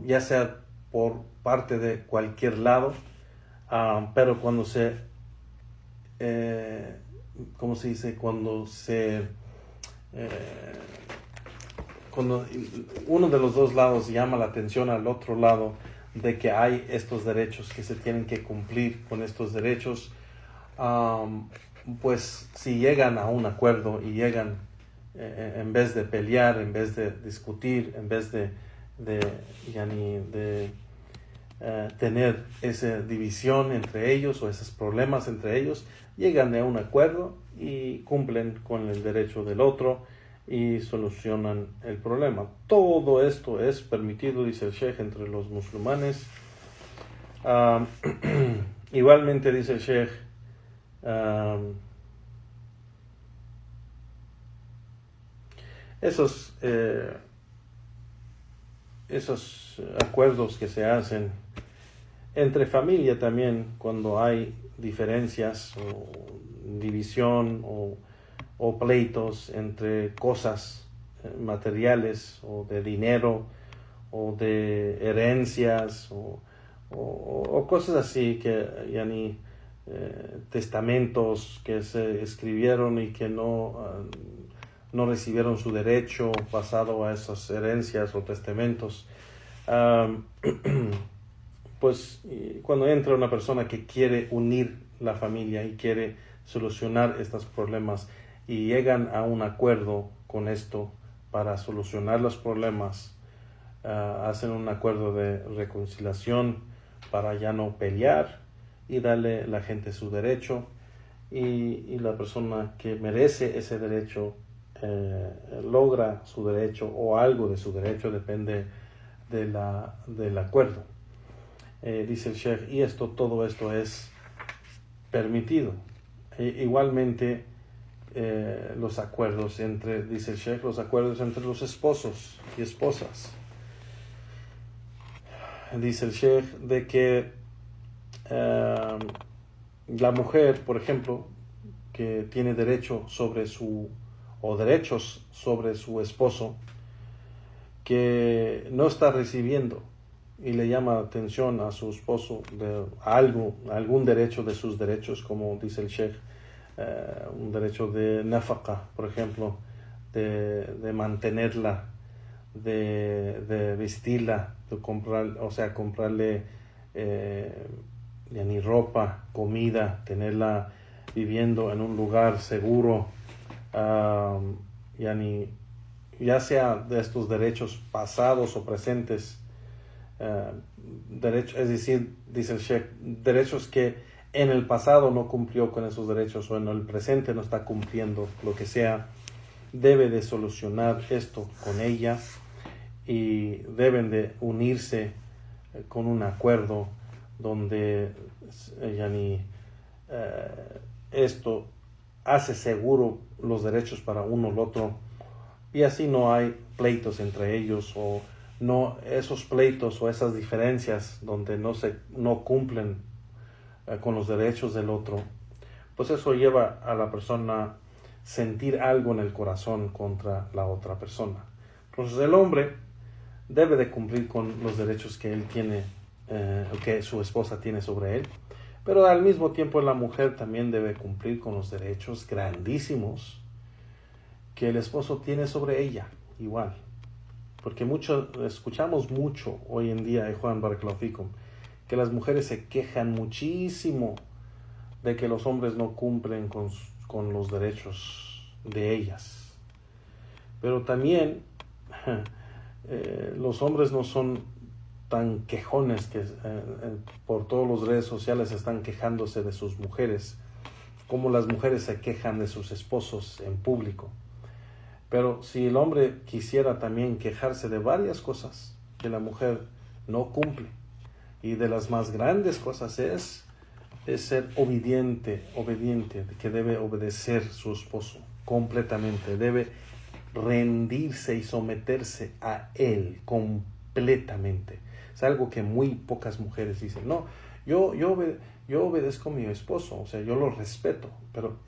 ya sea por parte de cualquier lado, pero cuando ¿cómo se dice? Cuando uno de los dos lados llama la atención al otro lado de que hay estos derechos, que se tienen que cumplir con estos derechos, pues si llegan a un acuerdo y llegan, en vez de pelear, en vez de discutir, en vez de tener esa división entre ellos o esos problemas entre ellos, llegan a un acuerdo y cumplen con el derecho del otro y solucionan el problema. Todo esto es permitido, dice el Sheikh, entre los musulmanes. Igualmente dice el Sheikh, esos acuerdos que se hacen entre familia también, cuando hay diferencias o división o pleitos entre cosas materiales o de dinero o de herencias o cosas así, que ya ni testamentos que se escribieron y que no recibieron su derecho pasado a esas herencias o testamentos. Pues cuando entra una persona que quiere unir la familia y quiere solucionar estos problemas, y llegan a un acuerdo con esto para solucionar los problemas, hacen un acuerdo de reconciliación para ya no pelear y darle a la gente su derecho, y la persona que merece ese derecho logra su derecho o algo de su derecho, depende del acuerdo. Dice el Sheikh, y todo esto es permitido. Igualmente los acuerdos dice el Sheikh, los acuerdos entre los esposos y esposas. Dice el Sheikh de que la mujer, por ejemplo, que tiene derechos sobre su esposo, que no está recibiendo y le llama la atención a su esposo de algún derecho de sus derechos, como dice el Sheikh, un derecho de nafaqa, por ejemplo, de mantenerla, de vestirla, de comprarle ni ropa, comida, tenerla viviendo en un lugar seguro, ya sea de estos derechos pasados o presentes, es decir, dice el Sheikh, derechos que en el pasado no cumplió con esos derechos o en el presente no está cumpliendo, lo que sea, debe de solucionar esto con ella y deben de unirse con un acuerdo donde esto hace seguro los derechos para uno el otro, y así no hay pleitos entre ellos, o no esos pleitos o esas diferencias donde no cumplen con los derechos del otro. Pues eso lleva a la persona sentir algo en el corazón contra la otra persona. Entonces el hombre debe de cumplir con los derechos que él tiene, que su esposa tiene sobre él, pero al mismo tiempo la mujer también debe cumplir con los derechos grandísimos que el esposo tiene sobre ella, igual. Porque escuchamos mucho hoy en día, Juan Barakallahu Fikum, que las mujeres se quejan muchísimo de que los hombres no cumplen con los derechos de ellas. Pero también los hombres no son tan quejones que por todas las redes sociales están quejándose de sus mujeres, como las mujeres se quejan de sus esposos en público. Pero si el hombre quisiera también quejarse de varias cosas que la mujer no cumple, y de las más grandes cosas es ser obediente, que debe obedecer su esposo completamente, debe rendirse y someterse a él completamente. Es algo que muy pocas mujeres dicen. No, yo obedezco a mi esposo, o sea, yo lo respeto, pero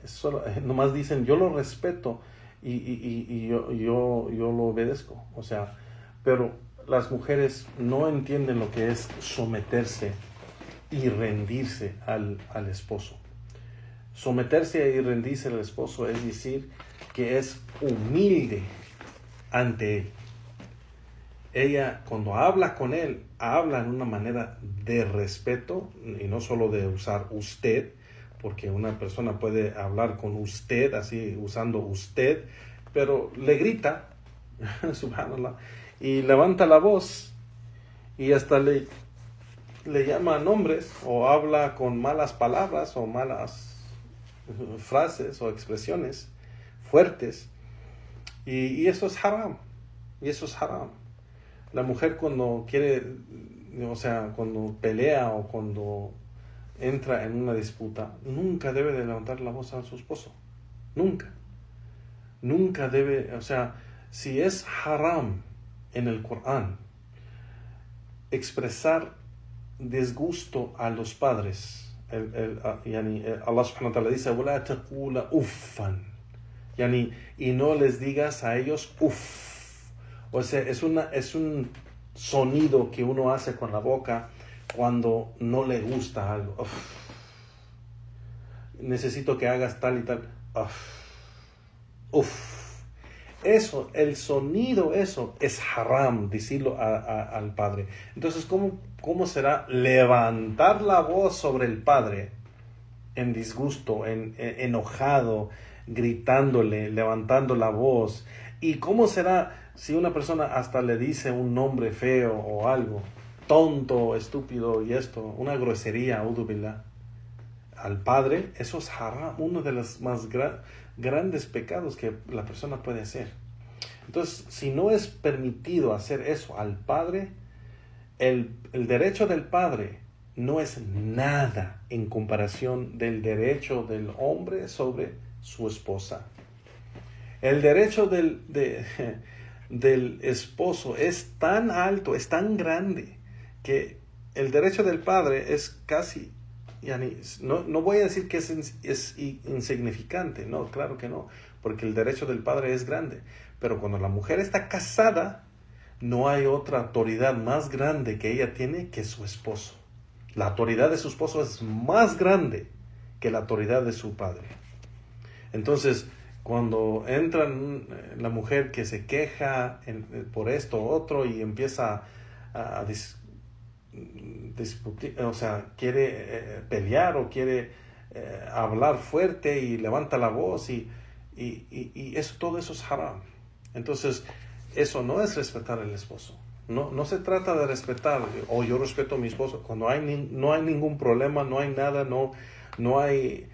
nomás dicen yo lo respeto y yo lo obedezco, o sea, pero las mujeres no entienden lo que es someterse y rendirse al esposo. Someterse y rendirse al esposo es decir que es humilde ante él. Ella, cuando habla con él, habla en una manera de respeto y no solo de usar usted, porque una persona puede hablar con usted, así usando usted, pero le grita, subhanallah, y levanta la voz y hasta le llama nombres o habla con malas palabras o malas frases o expresiones fuertes, y eso es haram, La mujer cuando quiere, o sea, cuando pelea o cuando entra en una disputa, nunca debe de levantar la voz a su esposo, nunca debe, o sea, si es haram en el Corán expresar disgusto a los padres, Allah subhanahu wa ta'ala dice وَلَا تَقُولَ أُفًّا, y no les digas a ellos uff, o sea, es un sonido que uno hace con la boca cuando no le gusta algo. Uf. Necesito que hagas tal y tal. Uf. Eso, el sonido, eso es haram, decirlo al padre. Entonces, ¿cómo será levantar la voz sobre el padre en disgusto, enojado, gritándole, levantando la voz. ¿Y cómo será si una persona hasta le dice un nombre feo o algo? Tonto, estúpido y esto, una grosería, a'udhu billah, al padre, eso es haram, uno de los más grandes pecados que la persona puede hacer. Entonces, si no es permitido hacer eso al padre, el derecho del padre no es nada en comparación del derecho del hombre sobre su esposa. El derecho del esposo es tan alto, es tan grande, que el derecho del padre es casi, no voy a decir que es insignificante, no, claro que no, porque el derecho del padre es grande. Pero cuando la mujer está casada, no hay otra autoridad más grande que ella tiene que su esposo. La autoridad de su esposo es más grande que la autoridad de su padre. Entonces, cuando entra la mujer que se queja por esto o otro y empieza a discutir, o sea, quiere pelear o quiere hablar fuerte y levanta la voz y eso, todo eso es haram. Entonces, eso no es respetar al esposo. No se trata de respetar, o yo respeto a mi esposo, cuando no hay ningún problema, no hay nada, no hay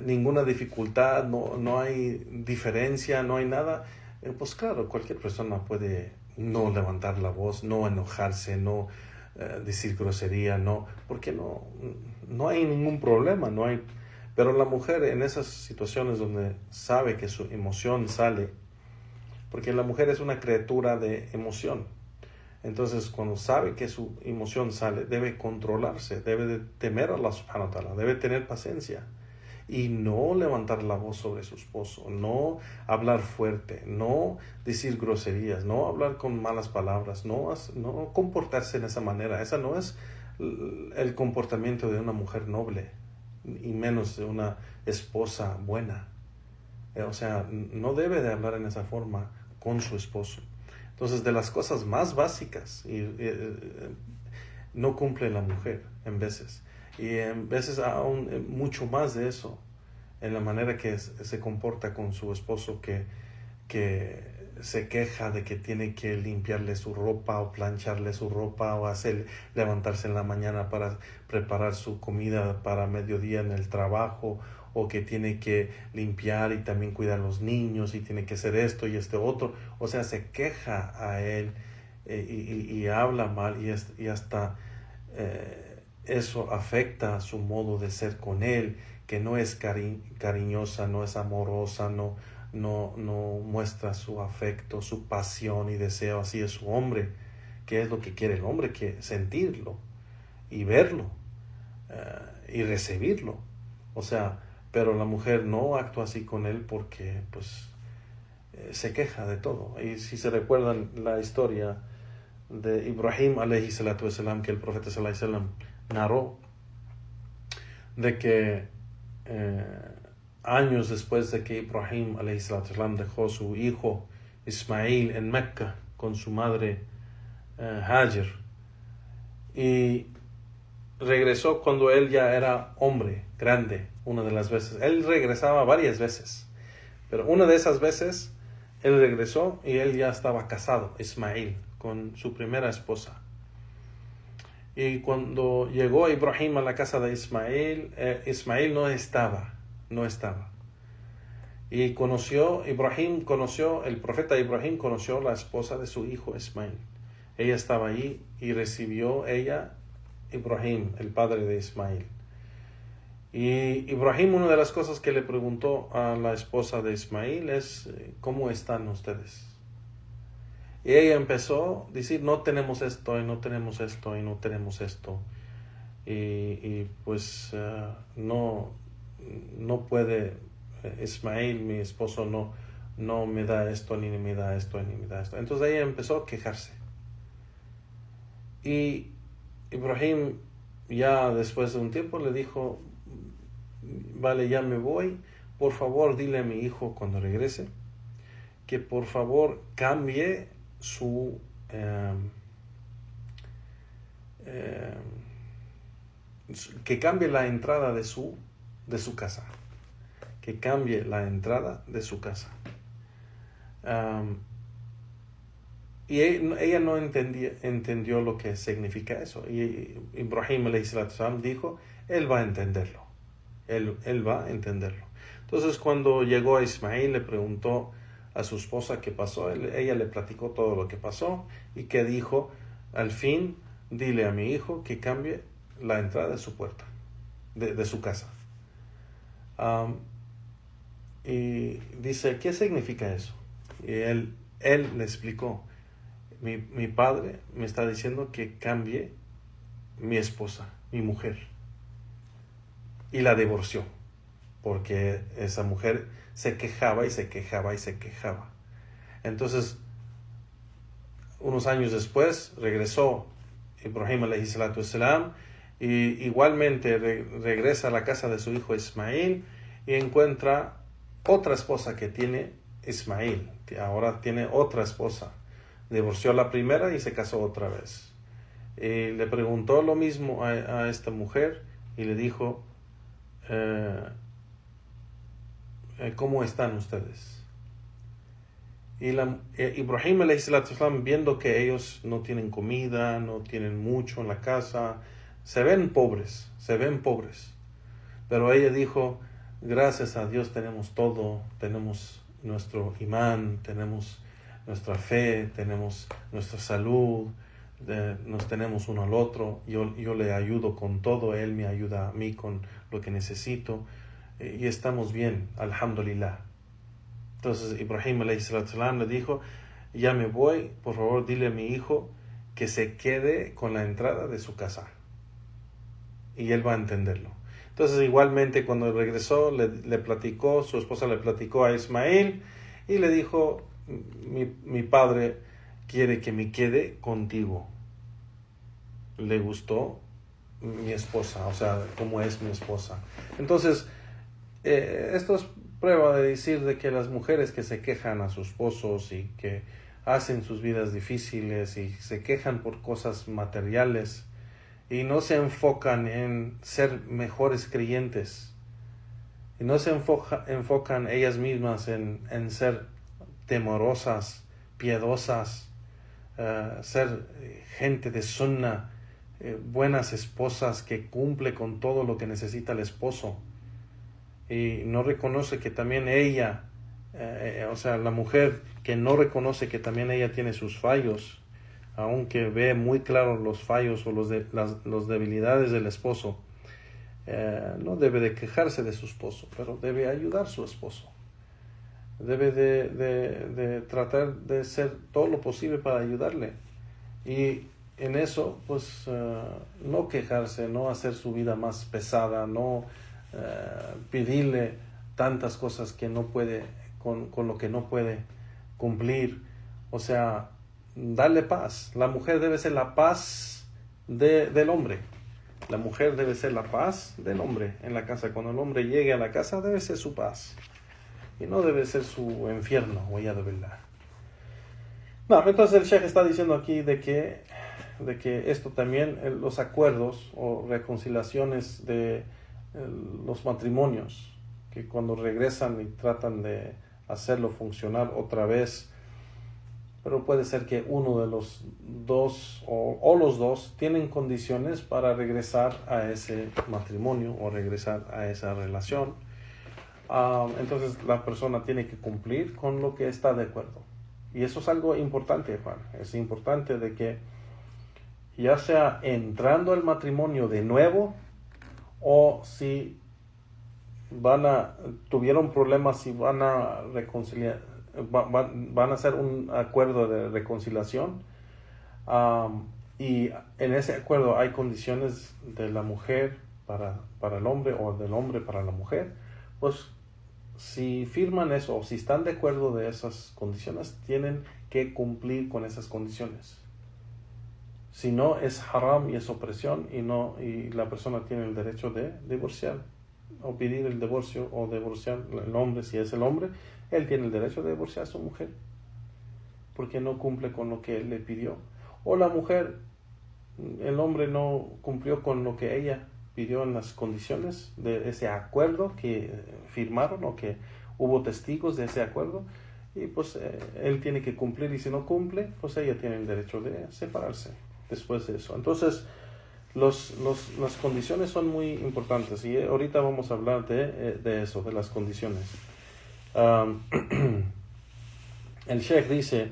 ninguna dificultad, no hay diferencia, no hay nada. Pues claro, cualquier persona puede no levantar la voz, no enojarse, no decir grosería, porque no hay ningún problema, pero la mujer en esas situaciones donde sabe que su emoción sale, porque la mujer es una criatura de emoción. Entonces, cuando sabe que su emoción sale, debe controlarse, debe de temer a Allah subhanahu wa ta'ala, debe tener paciencia y no levantar la voz sobre su esposo, no hablar fuerte, no decir groserías, no hablar con malas palabras, no comportarse en esa manera. Esa no es el comportamiento de una mujer noble, y menos de una esposa buena. O sea, no debe de hablar en esa forma con su esposo. Entonces, de las cosas más básicas, no cumple la mujer en veces. Y en veces aún mucho más de eso, en la manera que se comporta con su esposo, que se queja de que tiene que limpiarle su ropa o plancharle su ropa o levantarse en la mañana para preparar su comida para mediodía en el trabajo, o que tiene que limpiar y también cuidar a los niños y tiene que hacer esto y este otro. O sea, se queja a él y habla mal y hasta eso afecta a su modo de ser con él, que no es cariñosa, no es amorosa, no muestra su afecto, su pasión y deseo. Así es su hombre. ¿Qué es lo que quiere el hombre? Que sentirlo y verlo y recibirlo. O sea, pero la mujer no actúa así con él porque pues se queja de todo. Y si se recuerdan la historia de Ibrahim alayhi salatu wasalam, que el profeta sallallahu alayhi wasallam narró, de que años después de que Ibrahim alayhi salatu wasalam dejó su hijo Ismail en Mecca con su madre Hajar, y regresó cuando él ya era hombre grande. Una de las veces, él regresaba varias veces, pero una de esas veces él regresó y él ya estaba casado, Ismail, con su primera esposa. Y cuando llegó Ibrahim a la casa de Ismail, Ismail no estaba. Y el profeta Ibrahim conoció la esposa de su hijo Ismail. Ella estaba ahí y recibió Ibrahim, el padre de Ismail. Y Ibrahim, una de las cosas que le preguntó a la esposa de Ismail es: ¿cómo están ustedes? Y ella empezó a decir: no tenemos esto, y no tenemos esto, y no tenemos esto. Y pues no puede, Ismail, mi esposo, no me da esto, ni me da esto, ni me da esto. Entonces ella empezó a quejarse. Y Ibrahim, ya después de un tiempo, le dijo: vale, ya me voy, por favor dile a mi hijo cuando regrese que por favor cambie que cambie la entrada de su casa, que cambie la entrada de su casa. Y ella no entendió lo que significa eso. Y Ibrahim alayhi salam dijo, él va a entenderlo. Él va a entenderlo. Entonces cuando llegó a Ismail, le preguntó a su esposa qué pasó. Ella le platicó todo lo que pasó y que dijo, al fin, dile a mi hijo que cambie la entrada de su puerta, de su casa. Y dice, ¿qué significa eso? Y él le explicó, mi padre me está diciendo que cambie mi esposa, mi mujer. Y la divorció, porque esa mujer se quejaba y se quejaba y se quejaba. Entonces, unos años después, regresó Ibrahim alayhi salatu wassalam, y igualmente regresa a la casa de su hijo Ismail y encuentra otra esposa que tiene Ismail. Ahora tiene otra esposa. Divorció a la primera y se casó otra vez. Y le preguntó lo mismo a esta mujer y le dijo, ¿cómo están ustedes? Y Ibrahim alayhi salatu wassalam, viendo que ellos no tienen comida, no tienen mucho en la casa, se ven pobres. Pero ella dijo, gracias a Dios tenemos todo, tenemos nuestro imán, tenemos nuestra fe, tenemos nuestra salud, nos tenemos uno al otro, yo le ayudo con todo, él me ayuda a mí con lo que necesito, y estamos bien, alhamdulillah. Entonces Ibrahim alayhi salatu wasalam le dijo, ya me voy, por favor dile a mi hijo que se quede con la entrada de su casa, y él va a entenderlo. Entonces igualmente cuando regresó le platicó, su esposa le platicó a Ismail y le dijo, mi padre quiere que me quede contigo. Le gustó mi esposa, o sea, cómo es mi esposa. Entonces, esto es prueba de decir de que las mujeres que se quejan a sus esposos y que hacen sus vidas difíciles y se quejan por cosas materiales y no se enfocan en ser mejores creyentes y no se enfocan ellas mismas en ser temorosas, piadosas, ser gente de sunna, buenas esposas que cumple con todo lo que necesita el esposo, y no reconoce que también ella, o sea, la mujer que no reconoce que también ella tiene sus fallos, aunque ve muy claro los fallos o las debilidades del esposo, no debe de quejarse de su esposo, pero debe ayudar a su esposo. Debe de tratar de hacer todo lo posible para ayudarle. Y en eso, pues, no quejarse, no hacer su vida más pesada, no pedirle tantas cosas que no puede, con lo que no puede cumplir. O sea, darle paz. La mujer debe ser la paz del hombre. La mujer debe ser la paz del hombre en la casa. Cuando el hombre llegue a la casa, debe ser su paz. Y no debe ser su infierno, huella de verdad. No, entonces el Sheikh está diciendo aquí de que esto también, los acuerdos o reconciliaciones de los matrimonios, que cuando regresan y tratan de hacerlo funcionar otra vez, pero puede ser que uno de los dos o los dos tienen condiciones para regresar a ese matrimonio o regresar a esa relación. Entonces la persona tiene que cumplir con lo que está de acuerdo. Y eso es algo importante, Juan. Es importante de que ya sea entrando al matrimonio de nuevo o si tuvieron problemas, si van a reconciliar, van a hacer un acuerdo de reconciliación, y en ese acuerdo hay condiciones de la mujer para el hombre o del hombre para la mujer, pues si firman eso o si están de acuerdo de esas condiciones, tienen que cumplir con esas condiciones. Si no, es haram y es opresión, y la persona tiene el derecho de divorciar o pedir el divorcio o divorciar. El hombre, si es el hombre, él tiene el derecho de divorciar a su mujer porque no cumple con lo que él le pidió. O la mujer, el hombre no cumplió con lo que ella pidió en las condiciones de ese acuerdo que firmaron o que hubo testigos de ese acuerdo, y pues él tiene que cumplir, y si no cumple, pues ella tiene el derecho de separarse después de eso. Entonces, las condiciones son muy importantes, y ahorita vamos a hablar de eso, de las condiciones. El Sheikh dice,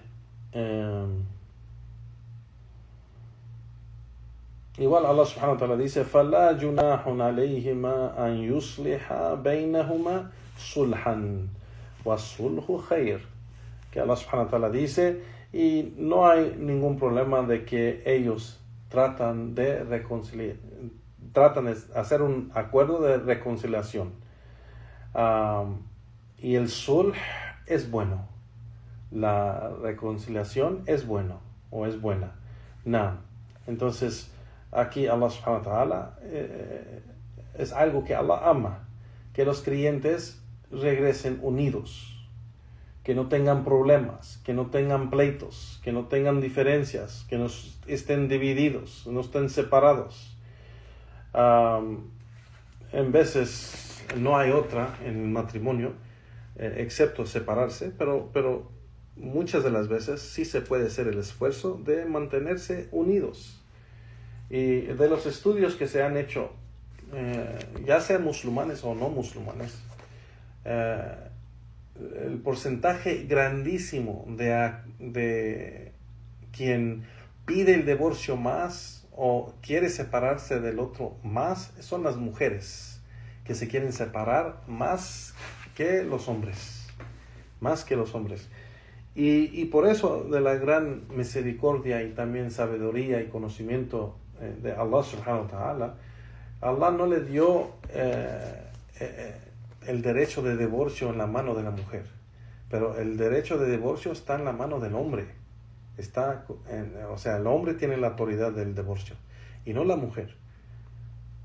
igual Allah subhanahu wa ta'ala dice, فَلَا جُنَاحٌ عَلَيْهِمَا أَنْ يُصْلِحَ بَيْنَهُمَا صُلْحًا وَالصُّلْحُ خَيْرٌ. Que Allah subhanahu wa ta'ala dice, y no hay ningún problema de que ellos tratan de hacer un acuerdo de reconciliación. Y el sulh es bueno. La reconciliación es bueno o es buena. No. Entonces, aquí Allah subhanahu wa ta'ala es algo que Allah ama, que los creyentes regresen unidos, que no tengan problemas, que no tengan pleitos, que no tengan diferencias, que no estén divididos, no estén separados. En veces no hay otra en el matrimonio excepto separarse, pero muchas de las veces sí se puede hacer el esfuerzo de mantenerse unidos. Y de los estudios que se han hecho, ya sean musulmanes o no musulmanes, el porcentaje grandísimo de quien pide el divorcio más o quiere separarse del otro más son las mujeres, que se quieren separar más que los hombres. Y por eso, de la gran misericordia y también sabiduría y conocimiento de Allah subhanahu wa ta'ala, Allah no le dio el derecho de divorcio en la mano de la mujer, pero el derecho de divorcio está en la mano del hombre. O sea, el hombre tiene la autoridad del divorcio y no la mujer.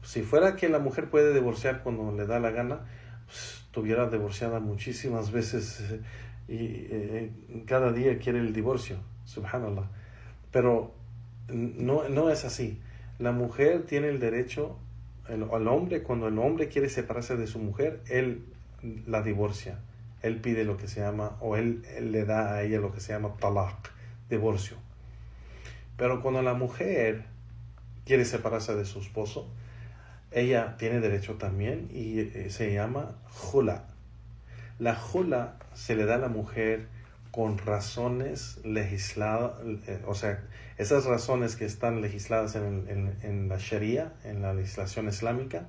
Si fuera que la mujer puede divorciar cuando le da la gana, pues, estuviera divorciada muchísimas veces y cada día quiere el divorcio, subhanallah. Pero no es así. La mujer tiene el derecho, el hombre, cuando el hombre quiere separarse de su mujer, él la divorcia. Él pide lo que se llama, o él le da a ella lo que se llama talaq, divorcio. Pero cuando la mujer quiere separarse de su esposo, ella tiene derecho también, y se llama jula. La jula se le da a la mujer con razones legisladas, o sea, esas razones que están legisladas en la Sharia, en la legislación islámica,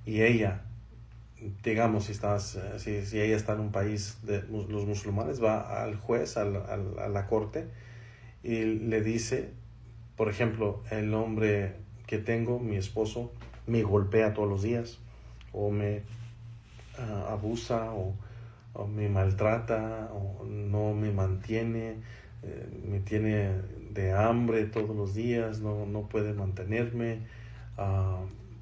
y ella, digamos, si ella está en un país de los musulmanes, va al juez, a la corte, y le dice, por ejemplo, el hombre que tengo, mi esposo, me golpea todos los días, o me abusa, o me maltrata, o no me mantiene, me tiene de hambre todos los días, no puede mantenerme.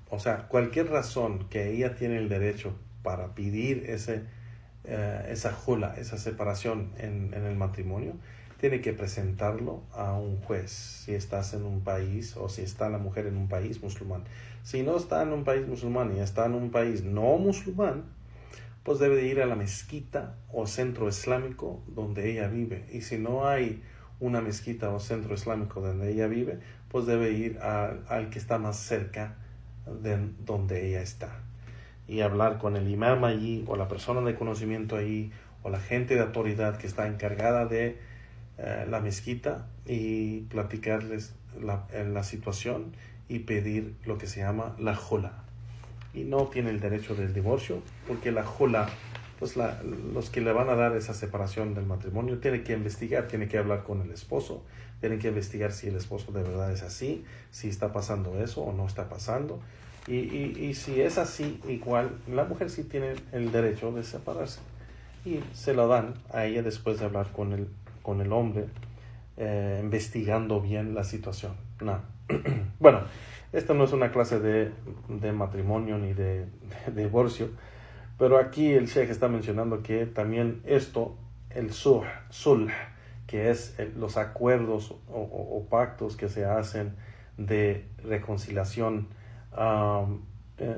O sea, cualquier razón que ella tiene el derecho para pedir esa jula, esa separación en el matrimonio, tiene que presentarlo a un juez, si estás en un país, o si está la mujer en un país musulmán. Si no está en un país musulmán y está en un país no musulmán, pues debe de ir a la mezquita o centro islámico donde ella vive. Y si no hay una mezquita o centro islámico donde ella vive, pues debe ir al que está más cerca de donde ella está, y hablar con el imam allí, o la persona de conocimiento allí, o la gente de autoridad que está encargada de la mezquita, y platicarles la situación y pedir lo que se llama la jula. Y no tiene el derecho del divorcio, porque la jula, pues los que le van a dar esa separación del matrimonio tienen que investigar, tienen que hablar con el esposo, tienen que investigar si el esposo de verdad es así, si está pasando eso o no está pasando, y si es así, igual la mujer sí tiene el derecho de separarse, y se lo dan a ella después de hablar con el hombre, investigando bien la situación. No. Bueno, esta no es una clase de matrimonio ni de divorcio, pero aquí el Sheikh está mencionando que también esto, el sulh, que es los acuerdos o pactos que se hacen de reconciliación,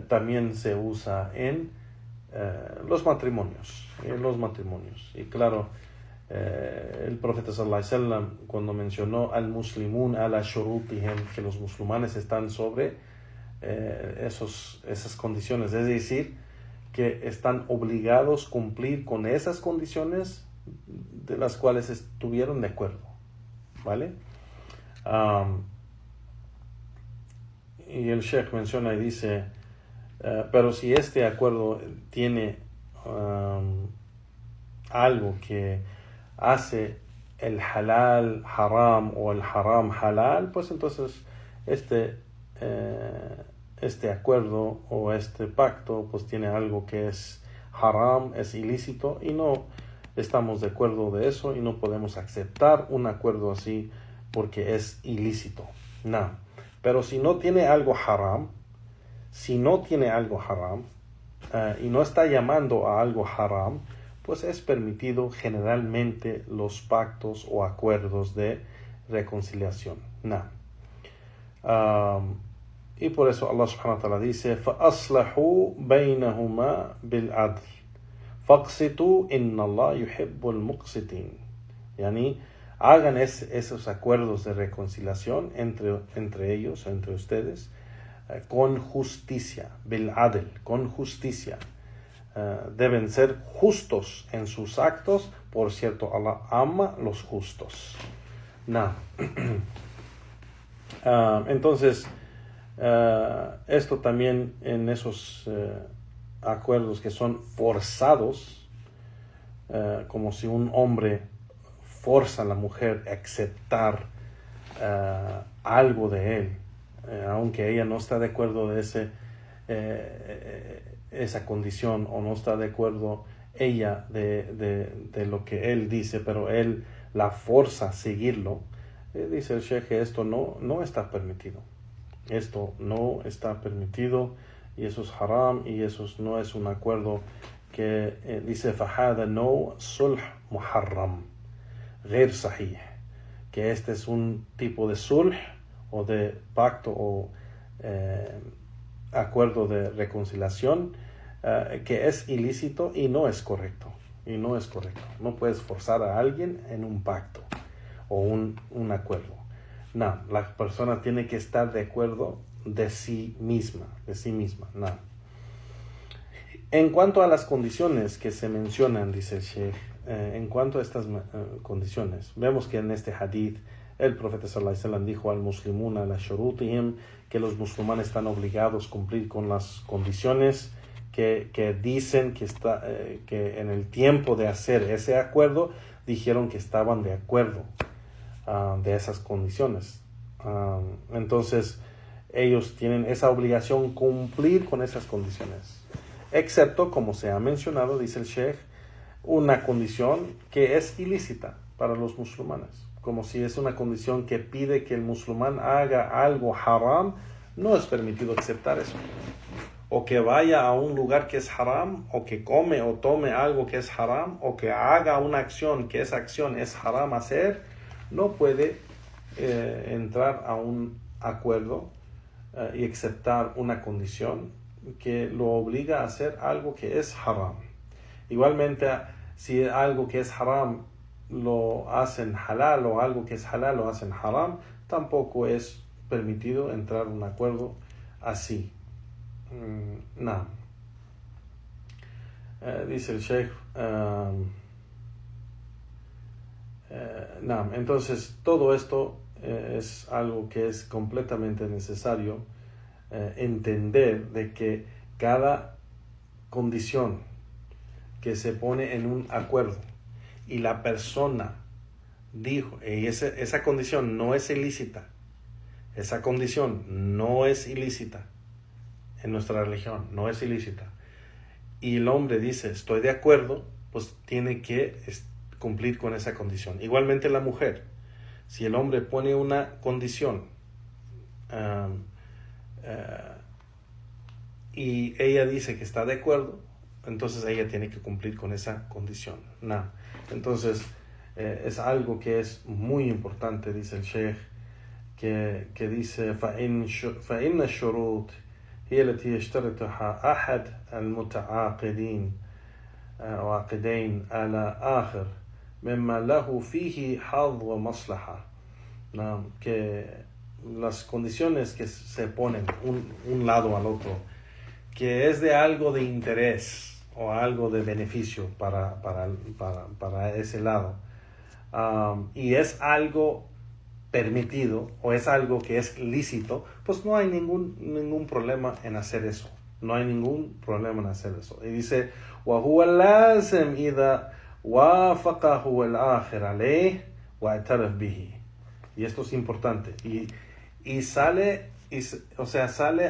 también se usa en los matrimonios. Y claro, el profeta sallallahu alaihi wasallam, cuando mencionó al muslimun ala shurutihim, que los musulmanes están sobre esas condiciones, es decir, que están obligados a cumplir con esas condiciones de las cuales estuvieron de acuerdo, ¿vale? Y el Sheikh menciona y dice, pero si este acuerdo tiene algo que hace el halal haram o el haram halal, pues entonces este acuerdo o este pacto pues tiene algo que es haram, es ilícito, y no estamos de acuerdo de eso, y no podemos aceptar un acuerdo así porque es ilícito. No. Pero si no tiene algo haram, y no está llamando a algo haram, pues es permitido generalmente los pactos o acuerdos de reconciliación. No. Y por eso Allah subhanahu wa ta'ala dice, فَأَصْلَحُوا بَيْنَهُمَا بِالْعَدْلِ فَاقْسِطُوا إِنَّ اللَّهَ يُحِبُّ الْمُقْسِطِينَ. Yani, hagan esos acuerdos de reconciliación entre ellos, entre ustedes, con justicia, bil-adl, con justicia. Deben ser justos en sus actos. Por cierto, Allah ama los justos. No. Entonces, esto también en esos acuerdos que son forzados, como si un hombre forza a la mujer a aceptar algo de él, aunque ella no está de acuerdo de esa condición, o no está de acuerdo ella de lo que él dice, pero él la forza a seguirlo. Dice el Sheikh que esto no está permitido. Esto no está permitido, y eso es haram, y eso no es un acuerdo que dice fahada no sulh muharram ghair sahih, que este es un tipo de sulh o de pacto o acuerdo de reconciliación que es ilícito y no es correcto. No puedes forzar a alguien en un pacto o un acuerdo. No, la persona tiene que estar de acuerdo de sí misma. No. En cuanto a las condiciones que se mencionan, dice el Sheikh, en cuanto a estas condiciones, vemos que en este hadith el profeta sallallahu alaihi wasallam dijo al muslimun ala shurutihim, que los musulmanes están obligados a cumplir con las condiciones que dicen que en el tiempo de hacer ese acuerdo dijeron que estaban de acuerdo de esas condiciones. Entonces ellos tienen esa obligación cumplir con esas condiciones, excepto, como se ha mencionado, dice el Sheikh, una condición que es ilícita para los musulmanes, como si es una condición que pide que el musulmán haga algo haram. No es permitido aceptar eso, o que vaya a un lugar que es haram, o que come o tome algo que es haram, o que haga una acción que esa acción es haram hacer. No puede entrar a un acuerdo y aceptar una condición que lo obliga a hacer algo que es haram. Igualmente, si algo que es haram lo hacen halal, o algo que es halal lo hacen haram, tampoco es permitido entrar a un acuerdo así. No. Dice el Sheikh, entonces todo esto es algo que es completamente necesario entender, de que cada condición que se pone en un acuerdo y la persona dijo, y esa condición no es ilícita, esa condición no es ilícita en nuestra religión, no es ilícita, y el hombre dice estoy de acuerdo, pues tiene que cumplir con esa condición. Igualmente la mujer, si el hombre pone una condición y ella dice que está de acuerdo, entonces ella tiene que cumplir con esa condición. No. Entonces es algo que es muy importante, dice el Sheikh, que dice فَإِنَّ الشُّرُوطِ هي التي يشترطها أحد المتعاقدين أو عاقدين على آخر مما له فيه حظ ومصلحة. Que las condiciones que se ponen un lado al otro, que es de algo de interés o algo de beneficio para ese lado, y es algo permitido o es algo que es lícito, pues no hay ningún problema en hacer eso. No hay ningún problema en hacer eso. Y dice, وَهُوَ اللَّازِمْ إِذَا وَافَقَهُ الْآخِرَ عَلَيْهِ وَاعْتَرَفْ بِهِ. Y esto es importante. Y sale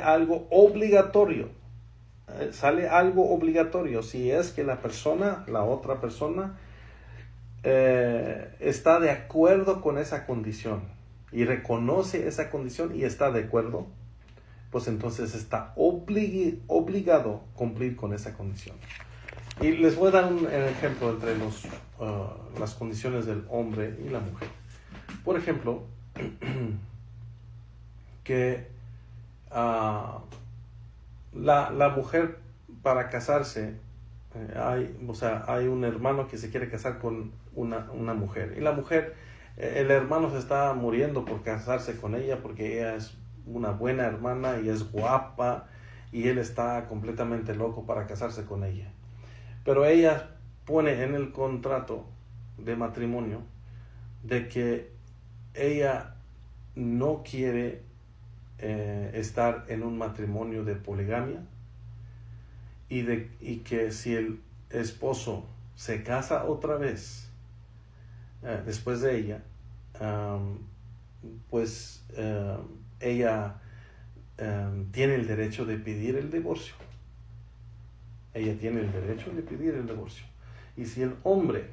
algo obligatorio. Sale algo obligatorio si es que la otra persona, está de acuerdo con esa condición y reconoce esa condición y está de acuerdo, pues entonces está obligado a cumplir con esa condición. Y les voy a dar un ejemplo entre las condiciones del hombre y la mujer. Por ejemplo, que la mujer, para casarse, hay un hermano que se quiere casar con una mujer, y la mujer, el hermano se está muriendo por casarse con ella porque ella es una buena hermana y es guapa, y él está completamente loco para casarse con ella. Pero ella pone en el contrato de matrimonio de que ella no quiere estar en un matrimonio de poligamia, y que si el esposo se casa otra vez después de ella, pues ella tiene el derecho de pedir el divorcio. Ella tiene el derecho de pedir el divorcio. Y si el hombre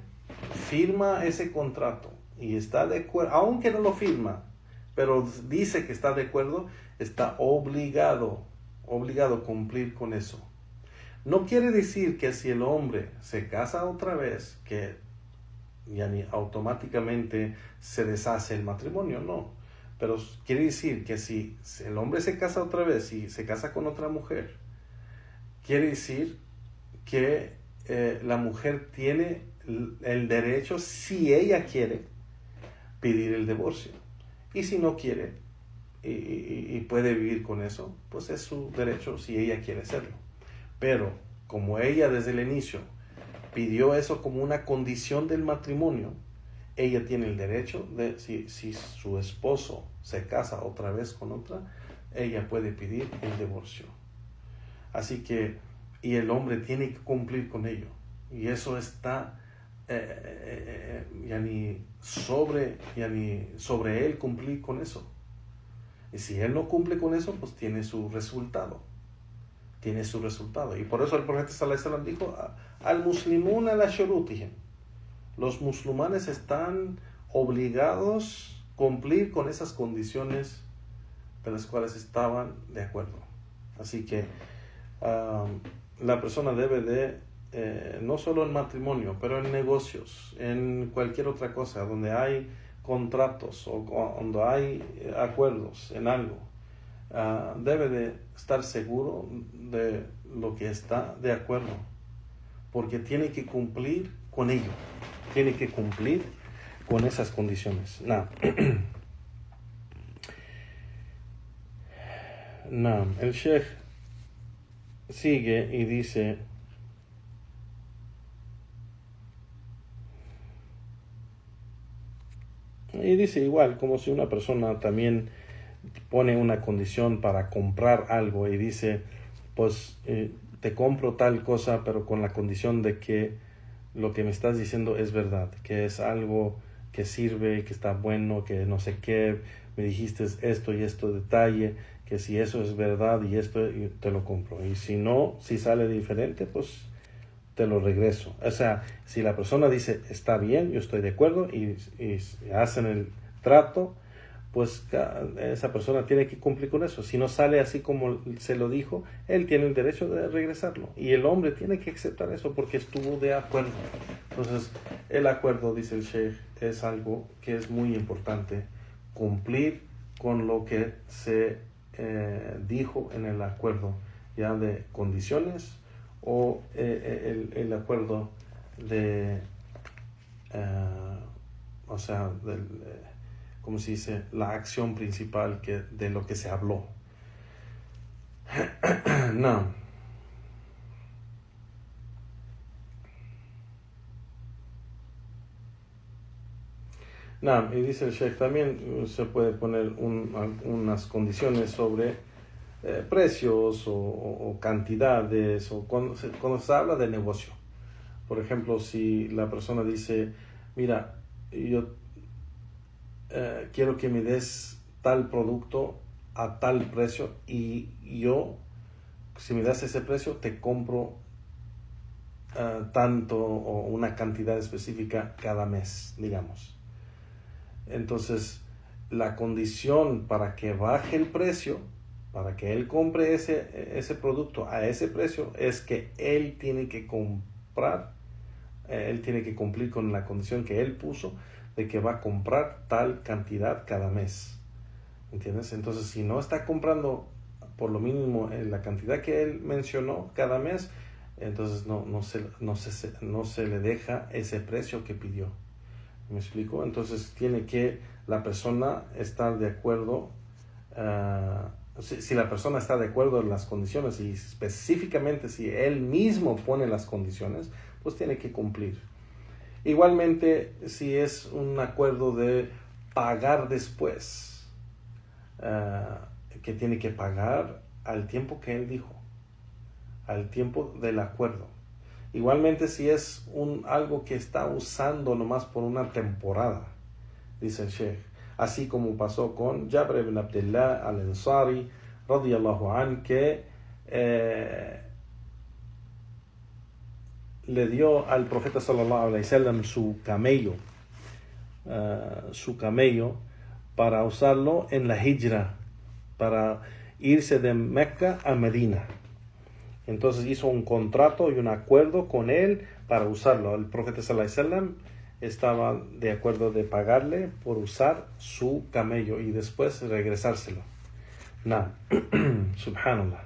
firma ese contrato y está de acuerdo, aunque no lo firma, pero dice que está de acuerdo, está obligado a cumplir con eso. No quiere decir que si el hombre se casa otra vez, que ya ni automáticamente se deshace el matrimonio, no. Pero quiere decir que si el hombre se casa otra vez y se casa con otra mujer, quiere decir que la mujer tiene el derecho, si ella quiere, pedir el divorcio. Y si no quiere y puede vivir con eso, pues es su derecho si ella quiere hacerlo. Pero como ella desde el inicio pidió eso como una condición del matrimonio, ella tiene el derecho de, si su esposo se casa otra vez con otra, ella puede pedir el divorcio. Así que, y el hombre tiene que cumplir con ello. Y eso está sobre él cumplir con eso. Y si él no cumple con eso, pues tiene su resultado. Y por eso el profeta sallallahu alaihi wasallam dijo, al muslimun ala shurutihim. Los musulmanes están obligados a cumplir con esas condiciones de las cuales estaban de acuerdo. Así que la persona debe de, no solo en matrimonio, pero en negocios, en cualquier otra cosa, donde hay contratos o donde hay acuerdos en algo, debe de estar seguro de lo que está de acuerdo, porque tiene que cumplir con ello, tiene que cumplir con esas condiciones. El Sheikh sigue y dice, igual como si una persona también pone una condición para comprar algo y dice, pues te compro tal cosa, pero con la condición de que lo que me estás diciendo es verdad, que es algo que sirve, que está bueno, que no sé qué, me dijiste esto y esto detalle, que si eso es verdad y esto, te lo compro. Y si no, si sale diferente, pues te lo regreso. O sea, si la persona dice, está bien, yo estoy de acuerdo, y hacen el trato, pues esa persona tiene que cumplir con eso. Si no sale así como se lo dijo, él tiene el derecho de regresarlo. Y el hombre tiene que aceptar eso porque estuvo de acuerdo. Entonces, el acuerdo, dice el Sheikh, es algo que es muy importante. Cumplir con lo que se dijo en el acuerdo. ya de condiciones, o el acuerdo de, o sea, ¿cómo se dice? La acción principal de lo que se habló. No. No, y dice el Sheikh, también se puede poner unas condiciones sobre precios o cantidades, o cuando se habla de negocio. Por ejemplo, si la persona dice, mira, yo quiero que me des tal producto a tal precio, y yo, si me das ese precio, te compro tanto o una cantidad específica cada mes, digamos. Entonces, la condición para que baje el precio, para que él compre ese producto a ese precio, es que él tiene que comprar, él tiene que cumplir con la condición que él puso de que va a comprar tal cantidad cada mes. ¿Entiendes? Entonces, si no está comprando por lo mínimo la cantidad que él mencionó cada mes, entonces no se le deja ese precio que pidió. ¿Me explico? Entonces tiene que la persona estar de acuerdo, si la persona está de acuerdo en las condiciones, y específicamente si él mismo pone las condiciones, pues tiene que cumplir. Igualmente, si es un acuerdo de pagar después, que tiene que pagar al tiempo que él dijo, al tiempo del acuerdo. Igualmente, si es algo que está usando nomás por una temporada, dice el Sheikh, así como pasó con Jabr ibn Abdullah al-Ansari radiyallahu anhu, que le dio al profeta sallallahu alaihi wasallam su camello para usarlo en la hijra, para irse de Mecca a Medina. Entonces hizo un contrato y un acuerdo con él para usarlo. El profeta sallallahu alaihi wasallam estaba de acuerdo de pagarle por usar su camello y después regresárselo. Subhanallah.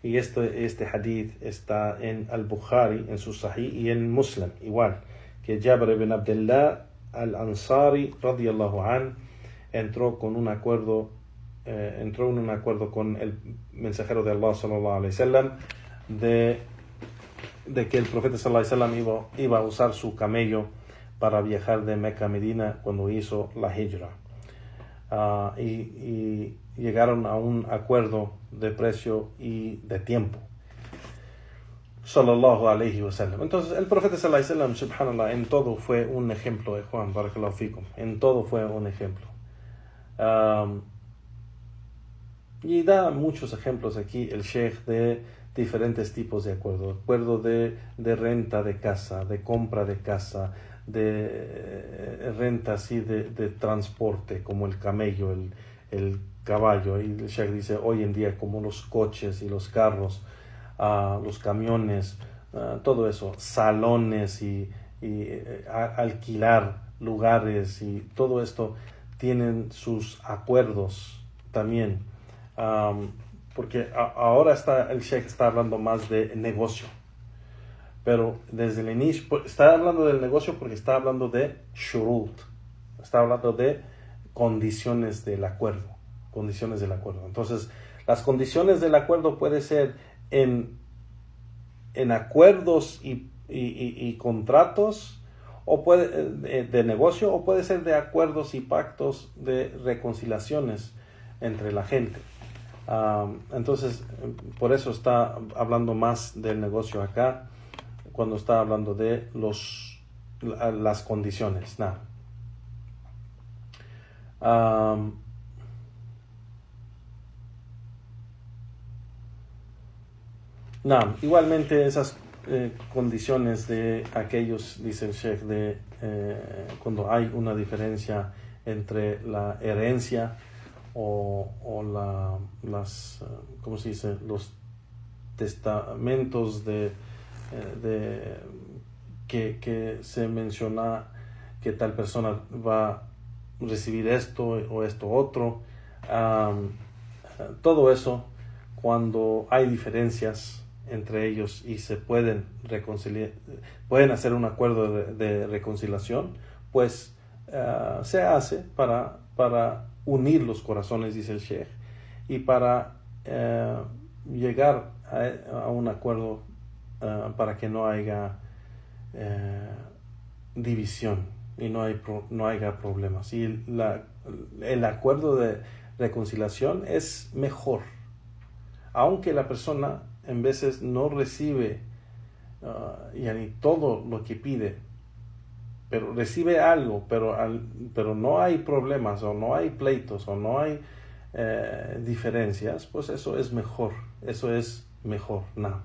Y este hadith está en Al-Bukhari, en su Sahih, y en Muslim, igual, que Jabr ibn Abdullah al-Ansari radiyallahu an entró en un acuerdo con el mensajero de Allah sallallahu alaihi wasallam de que el profeta sallallahu alaihi wasallam iba a usar su camello para viajar de Meca a Medina cuando hizo la hijra, y llegaron a un acuerdo de precio y de tiempo, sallallahu alaihi wasallam. Entonces el profeta sallallahu alaihi wasallam, subhanallah, en todo fue un ejemplo, Juan, barakallahu fikum, en todo fue un ejemplo. Y da muchos ejemplos aquí el Sheikh de diferentes tipos de acuerdo de renta de casa, de compra de casa, de renta así de transporte, como el camello, el caballo, y el Sheikh dice hoy en día como los coches y los carros, los camiones, todo eso, salones y alquilar lugares, y todo esto tienen sus acuerdos también. Porque ahora el Sheikh está hablando más de negocio, pero desde el inicio está hablando del negocio porque está hablando de shurut, está hablando de condiciones del acuerdo. Entonces, las condiciones del acuerdo puede ser en acuerdos y contratos, o puede de negocio, o puede ser de acuerdos y pactos de reconciliaciones entre la gente. Entonces, por eso está hablando más del negocio acá, cuando está hablando de las condiciones. Igualmente esas condiciones de aquellos, dice el Sheikh, de cuando hay una diferencia entre la herencia o las ¿cómo se dice? Los testamentos que se menciona que tal persona va a recibir esto o esto otro, todo eso, cuando hay diferencias entre ellos y se pueden pueden hacer un acuerdo de reconciliación, pues se hace para unir los corazones, dice el Sheikh, y para llegar a un acuerdo para que no haya división y no haya problemas. Y el acuerdo de reconciliación es mejor, aunque la persona en veces no recibe todo lo que pide, pero recibe algo, pero no hay problemas o no hay pleitos o no hay diferencias, pues eso es mejor, no.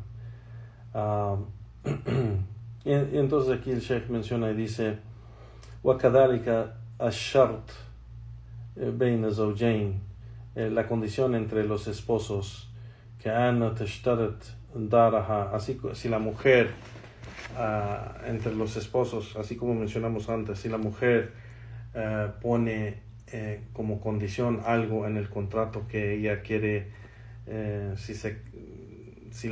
Y entonces aquí el Sheikh menciona y dice: وَكَذَلِكَ الشَّرْطِ بَيْنَ زَوْجَيْنِ, la condición entre los esposos, كَأَنَّ تَشْتَرِطْ دَارَهَا, así si la mujer entre los esposos, así como mencionamos antes, si la mujer pone como condición algo en el contrato que ella quiere, si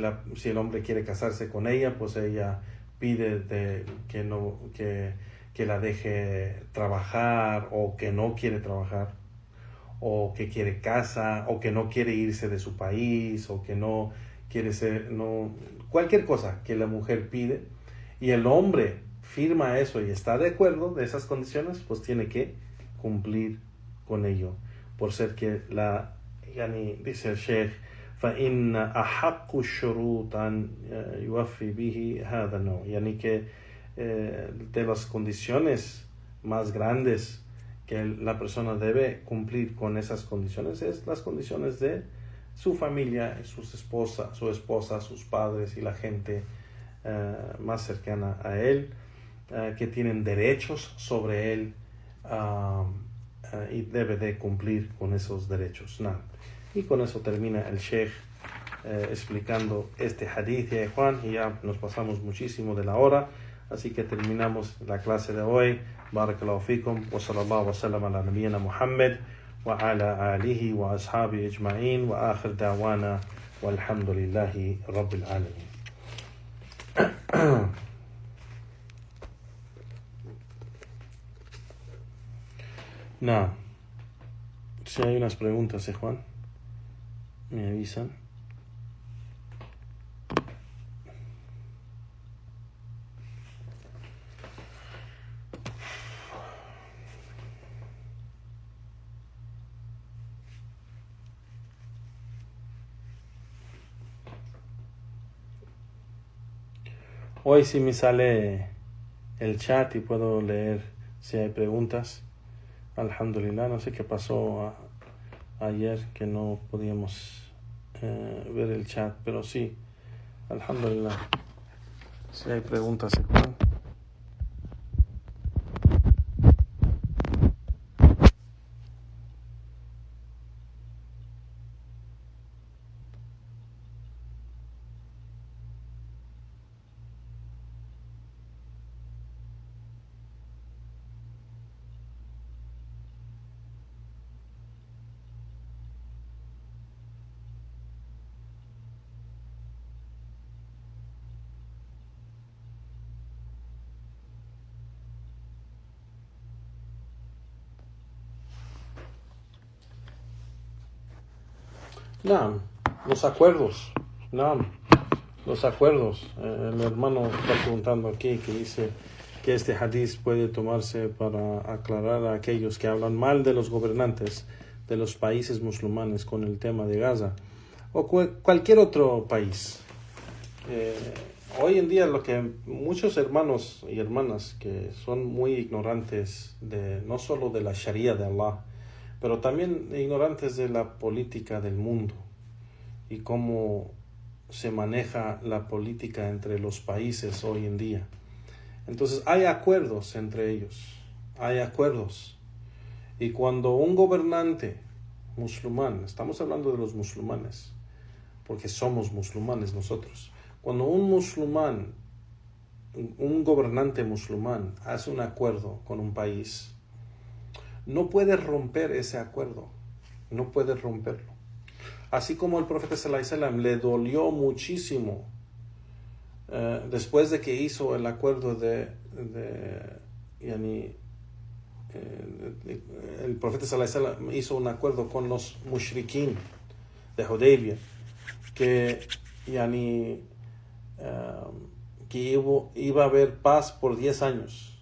el hombre quiere casarse con ella, pues ella pide que la deje trabajar, o que no quiere trabajar, o que quiere casa, o que no quiere irse de su país, o que no quiere cualquier cosa que la mujer pide, y el hombre firma eso y está de acuerdo de esas condiciones, pues tiene que cumplir con ello, por ser que dice el Sheikh: فإن أحق الشروط أن يوفي به هذا النوع, que de las condiciones más grandes que la persona debe cumplir con esas condiciones es las condiciones de su familia, su esposa, sus padres y la gente más cercana a él, que tienen derechos sobre él, y debe de cumplir con esos derechos. Y con eso termina el Sheikh explicando este hadith, Juan, y ya nos pasamos muchísimo de la hora, así que terminamos la clase de hoy. Barakallahu fikum, wa sallallahu wa sallam ala nabiyyina Muhammad wa ala alihi wa ashabi ajma'in, wa akhir da'wana walhamdulillahi rabbil alamin. Si hay unas preguntas, Juan, me avisan. Hoy sí me sale el chat y puedo leer si hay preguntas. Alhamdulillah, no sé qué pasó ayer que no podíamos ver el chat, pero sí, alhamdulillah, si hay preguntas, Juan. Los acuerdos. El hermano está preguntando aquí, que dice que este hadith puede tomarse para aclarar a aquellos que hablan mal de los gobernantes de los países musulmanes con el tema de Gaza o cualquier otro país. Hoy en día lo que muchos hermanos y hermanas que son muy ignorantes no solo de la Sharia de Allah, pero también ignorantes de la política del mundo y cómo se maneja la política entre los países hoy en día. Entonces hay acuerdos entre ellos, y cuando un gobernante musulmán, estamos hablando de los musulmanes, porque somos musulmanes nosotros, cuando un gobernante musulmán hace un acuerdo con un país, no puede romper ese acuerdo, no puede romperlo. así como el profeta sallallahu alaihi wasallam le dolió muchísimo después de que hizo el acuerdo el profeta sallallahu alaihi wasallam hizo un acuerdo con los mushrikin de Hudaybiyah que iba a haber paz por 10 años,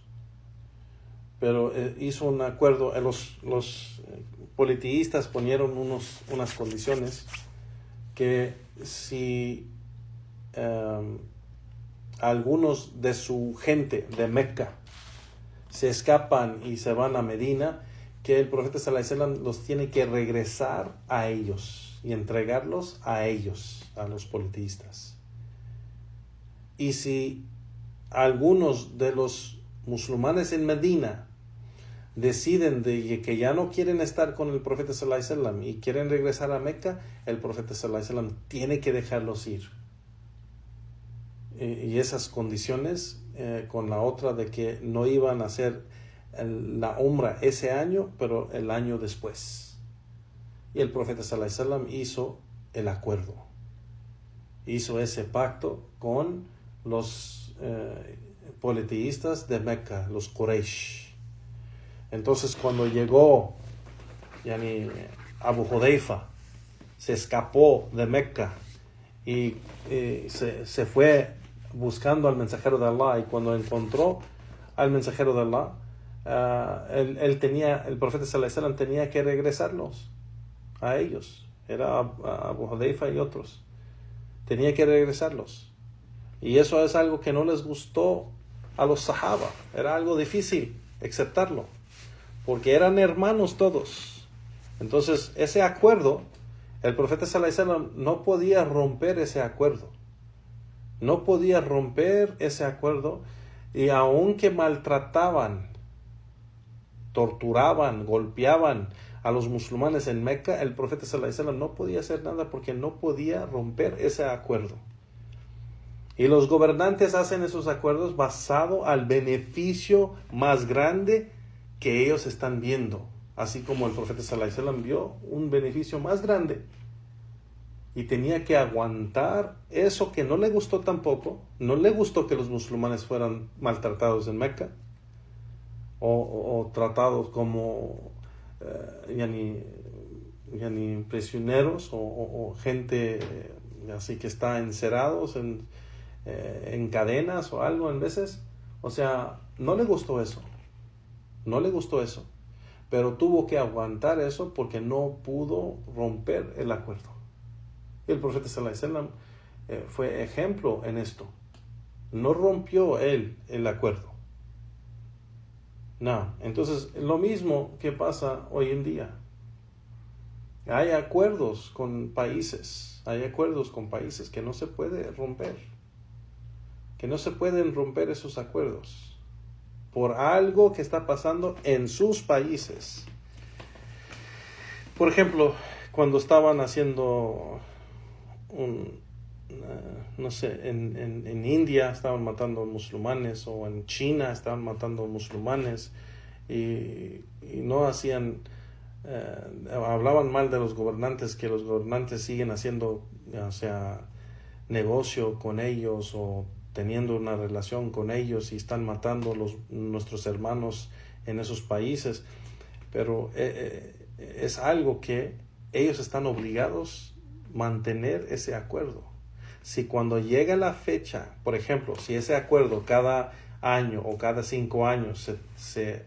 pero hizo un acuerdo. Los politeístas ponieron unas condiciones que si algunos de su gente de Mecca se escapan y se van a Medina, que el profeta sallallahu alaihi wasallam los tiene que regresar a ellos y entregarlos a ellos, a los politeístas. Y si algunos de los musulmanes en Medina deciden de que ya no quieren estar con el profeta sallallahu alaihi wasallam y quieren regresar a Mecca, el profeta sallallahu alaihi wasallam tiene que dejarlos ir. Y esas condiciones, con la otra de que no iban a hacer la umra ese año, pero el año después. Y el profeta sallallahu alaihi wasallam hizo el acuerdo, hizo ese pacto con los politeístas de Mecca, los Quraysh. Entonces cuando llegó Abu Hudayfa, se escapó de Mecca y se fue buscando al mensajero de Allah, y cuando encontró al mensajero de Allah, el profeta sallallahu alaihi wasallam tenía que regresarlos a ellos. Era Abu Hudayfa y otros, tenía que regresarlos, y eso es algo que no les gustó a los sahaba. Era algo difícil aceptarlo porque eran hermanos todos. Entonces ese acuerdo, el profeta sallallahu alaihi wasallam no podía romper ese acuerdo. No podía romper ese acuerdo, y aunque maltrataban, torturaban, golpeaban a los musulmanes en Mecca, el profeta sallallahu alaihi wasallam no podía hacer nada porque no podía romper ese acuerdo. Y los gobernantes hacen esos acuerdos basado al beneficio más grande que ellos están viendo, así como el profeta sallallahu alaihi wasallam vio un beneficio más grande. Y tenía que aguantar eso que no le gustó tampoco. No le gustó que los musulmanes fueran maltratados en Mecca o tratados como prisioneros o gente así que está encerrados en cadenas o algo en veces. O sea, no le gustó eso. No le gustó eso. Pero tuvo que aguantar eso porque no pudo romper el acuerdo. Y el profeta sallallahu alaihi wasallam fue ejemplo en esto. No rompió él el acuerdo. No. Entonces, lo mismo que pasa hoy en día. Hay acuerdos con países. Hay acuerdos con países que no se puede romper. Que no se pueden romper esos acuerdos por algo que está pasando en sus países. Por ejemplo, cuando estaban haciendo en India estaban matando musulmanes, o en China estaban matando musulmanes, y no hacían, hablaban mal de los gobernantes, que los gobernantes siguen haciendo, negocio con ellos o teniendo una relación con ellos, y están matando nuestros hermanos en esos países. Pero es algo que ellos están obligados mantener ese acuerdo. Si cuando llega la fecha, por ejemplo, si ese acuerdo cada año o cada 5 años se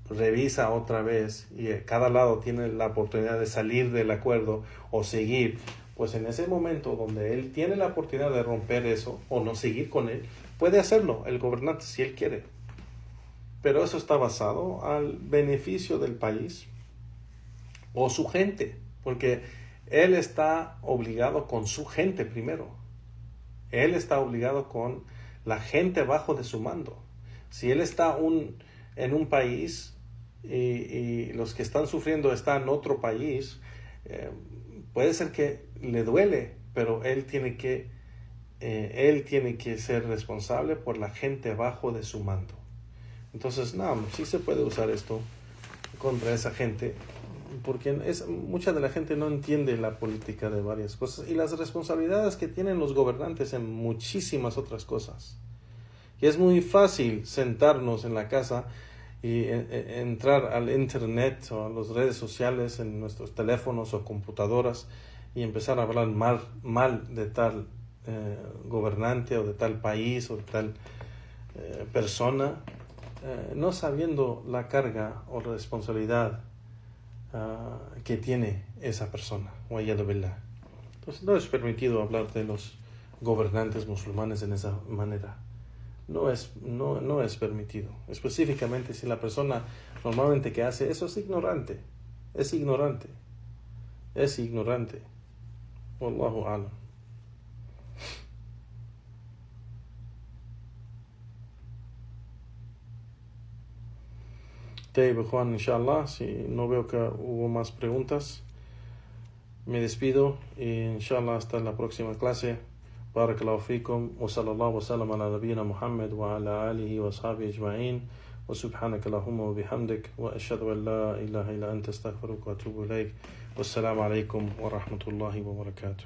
revisa otra vez, y cada lado tiene la oportunidad de salir del acuerdo o seguir, pues en ese momento donde él tiene la oportunidad de romper eso o no seguir con él, puede hacerlo el gobernante si él quiere. Pero eso está basado al beneficio del país o su gente, porque él está obligado con su gente primero. Él está obligado con la gente bajo de su mando. Si él está en un país y los que están sufriendo están en otro país, puede ser que le duele, pero él tiene que ser responsable por la gente bajo de su mando. Entonces, no, sí se puede usar esto contra esa gente, porque mucha de la gente no entiende la política de varias cosas y las responsabilidades que tienen los gobernantes en muchísimas otras cosas. Y es muy fácil sentarnos en la casa y entrar al internet o a las redes sociales en nuestros teléfonos o computadoras y empezar a hablar mal de tal gobernante o de tal país o de tal persona, no sabiendo la carga o la responsabilidad que tiene esa persona. Entonces no es permitido hablar de los gobernantes musulmanes en esa manera. No es permitido. Específicamente si la persona normalmente que hace eso es ignorante. Wallahu a'lam. Juan, inshallah, si no veo que hubo más preguntas, me despido y inshallah hasta la próxima clase. Barakallahu fikum wa sallallahu wa sallam ala nabiyyina Muhammad wa ala alihi wa ashabihi ajma'in wa subhanaka Allahumma wa bihamdik wa ashhadu an la ilaha illa anta astaghfiruka wa atubu ilayk. Wassalamu alaikum wa rahmatullahi wa barakatuh.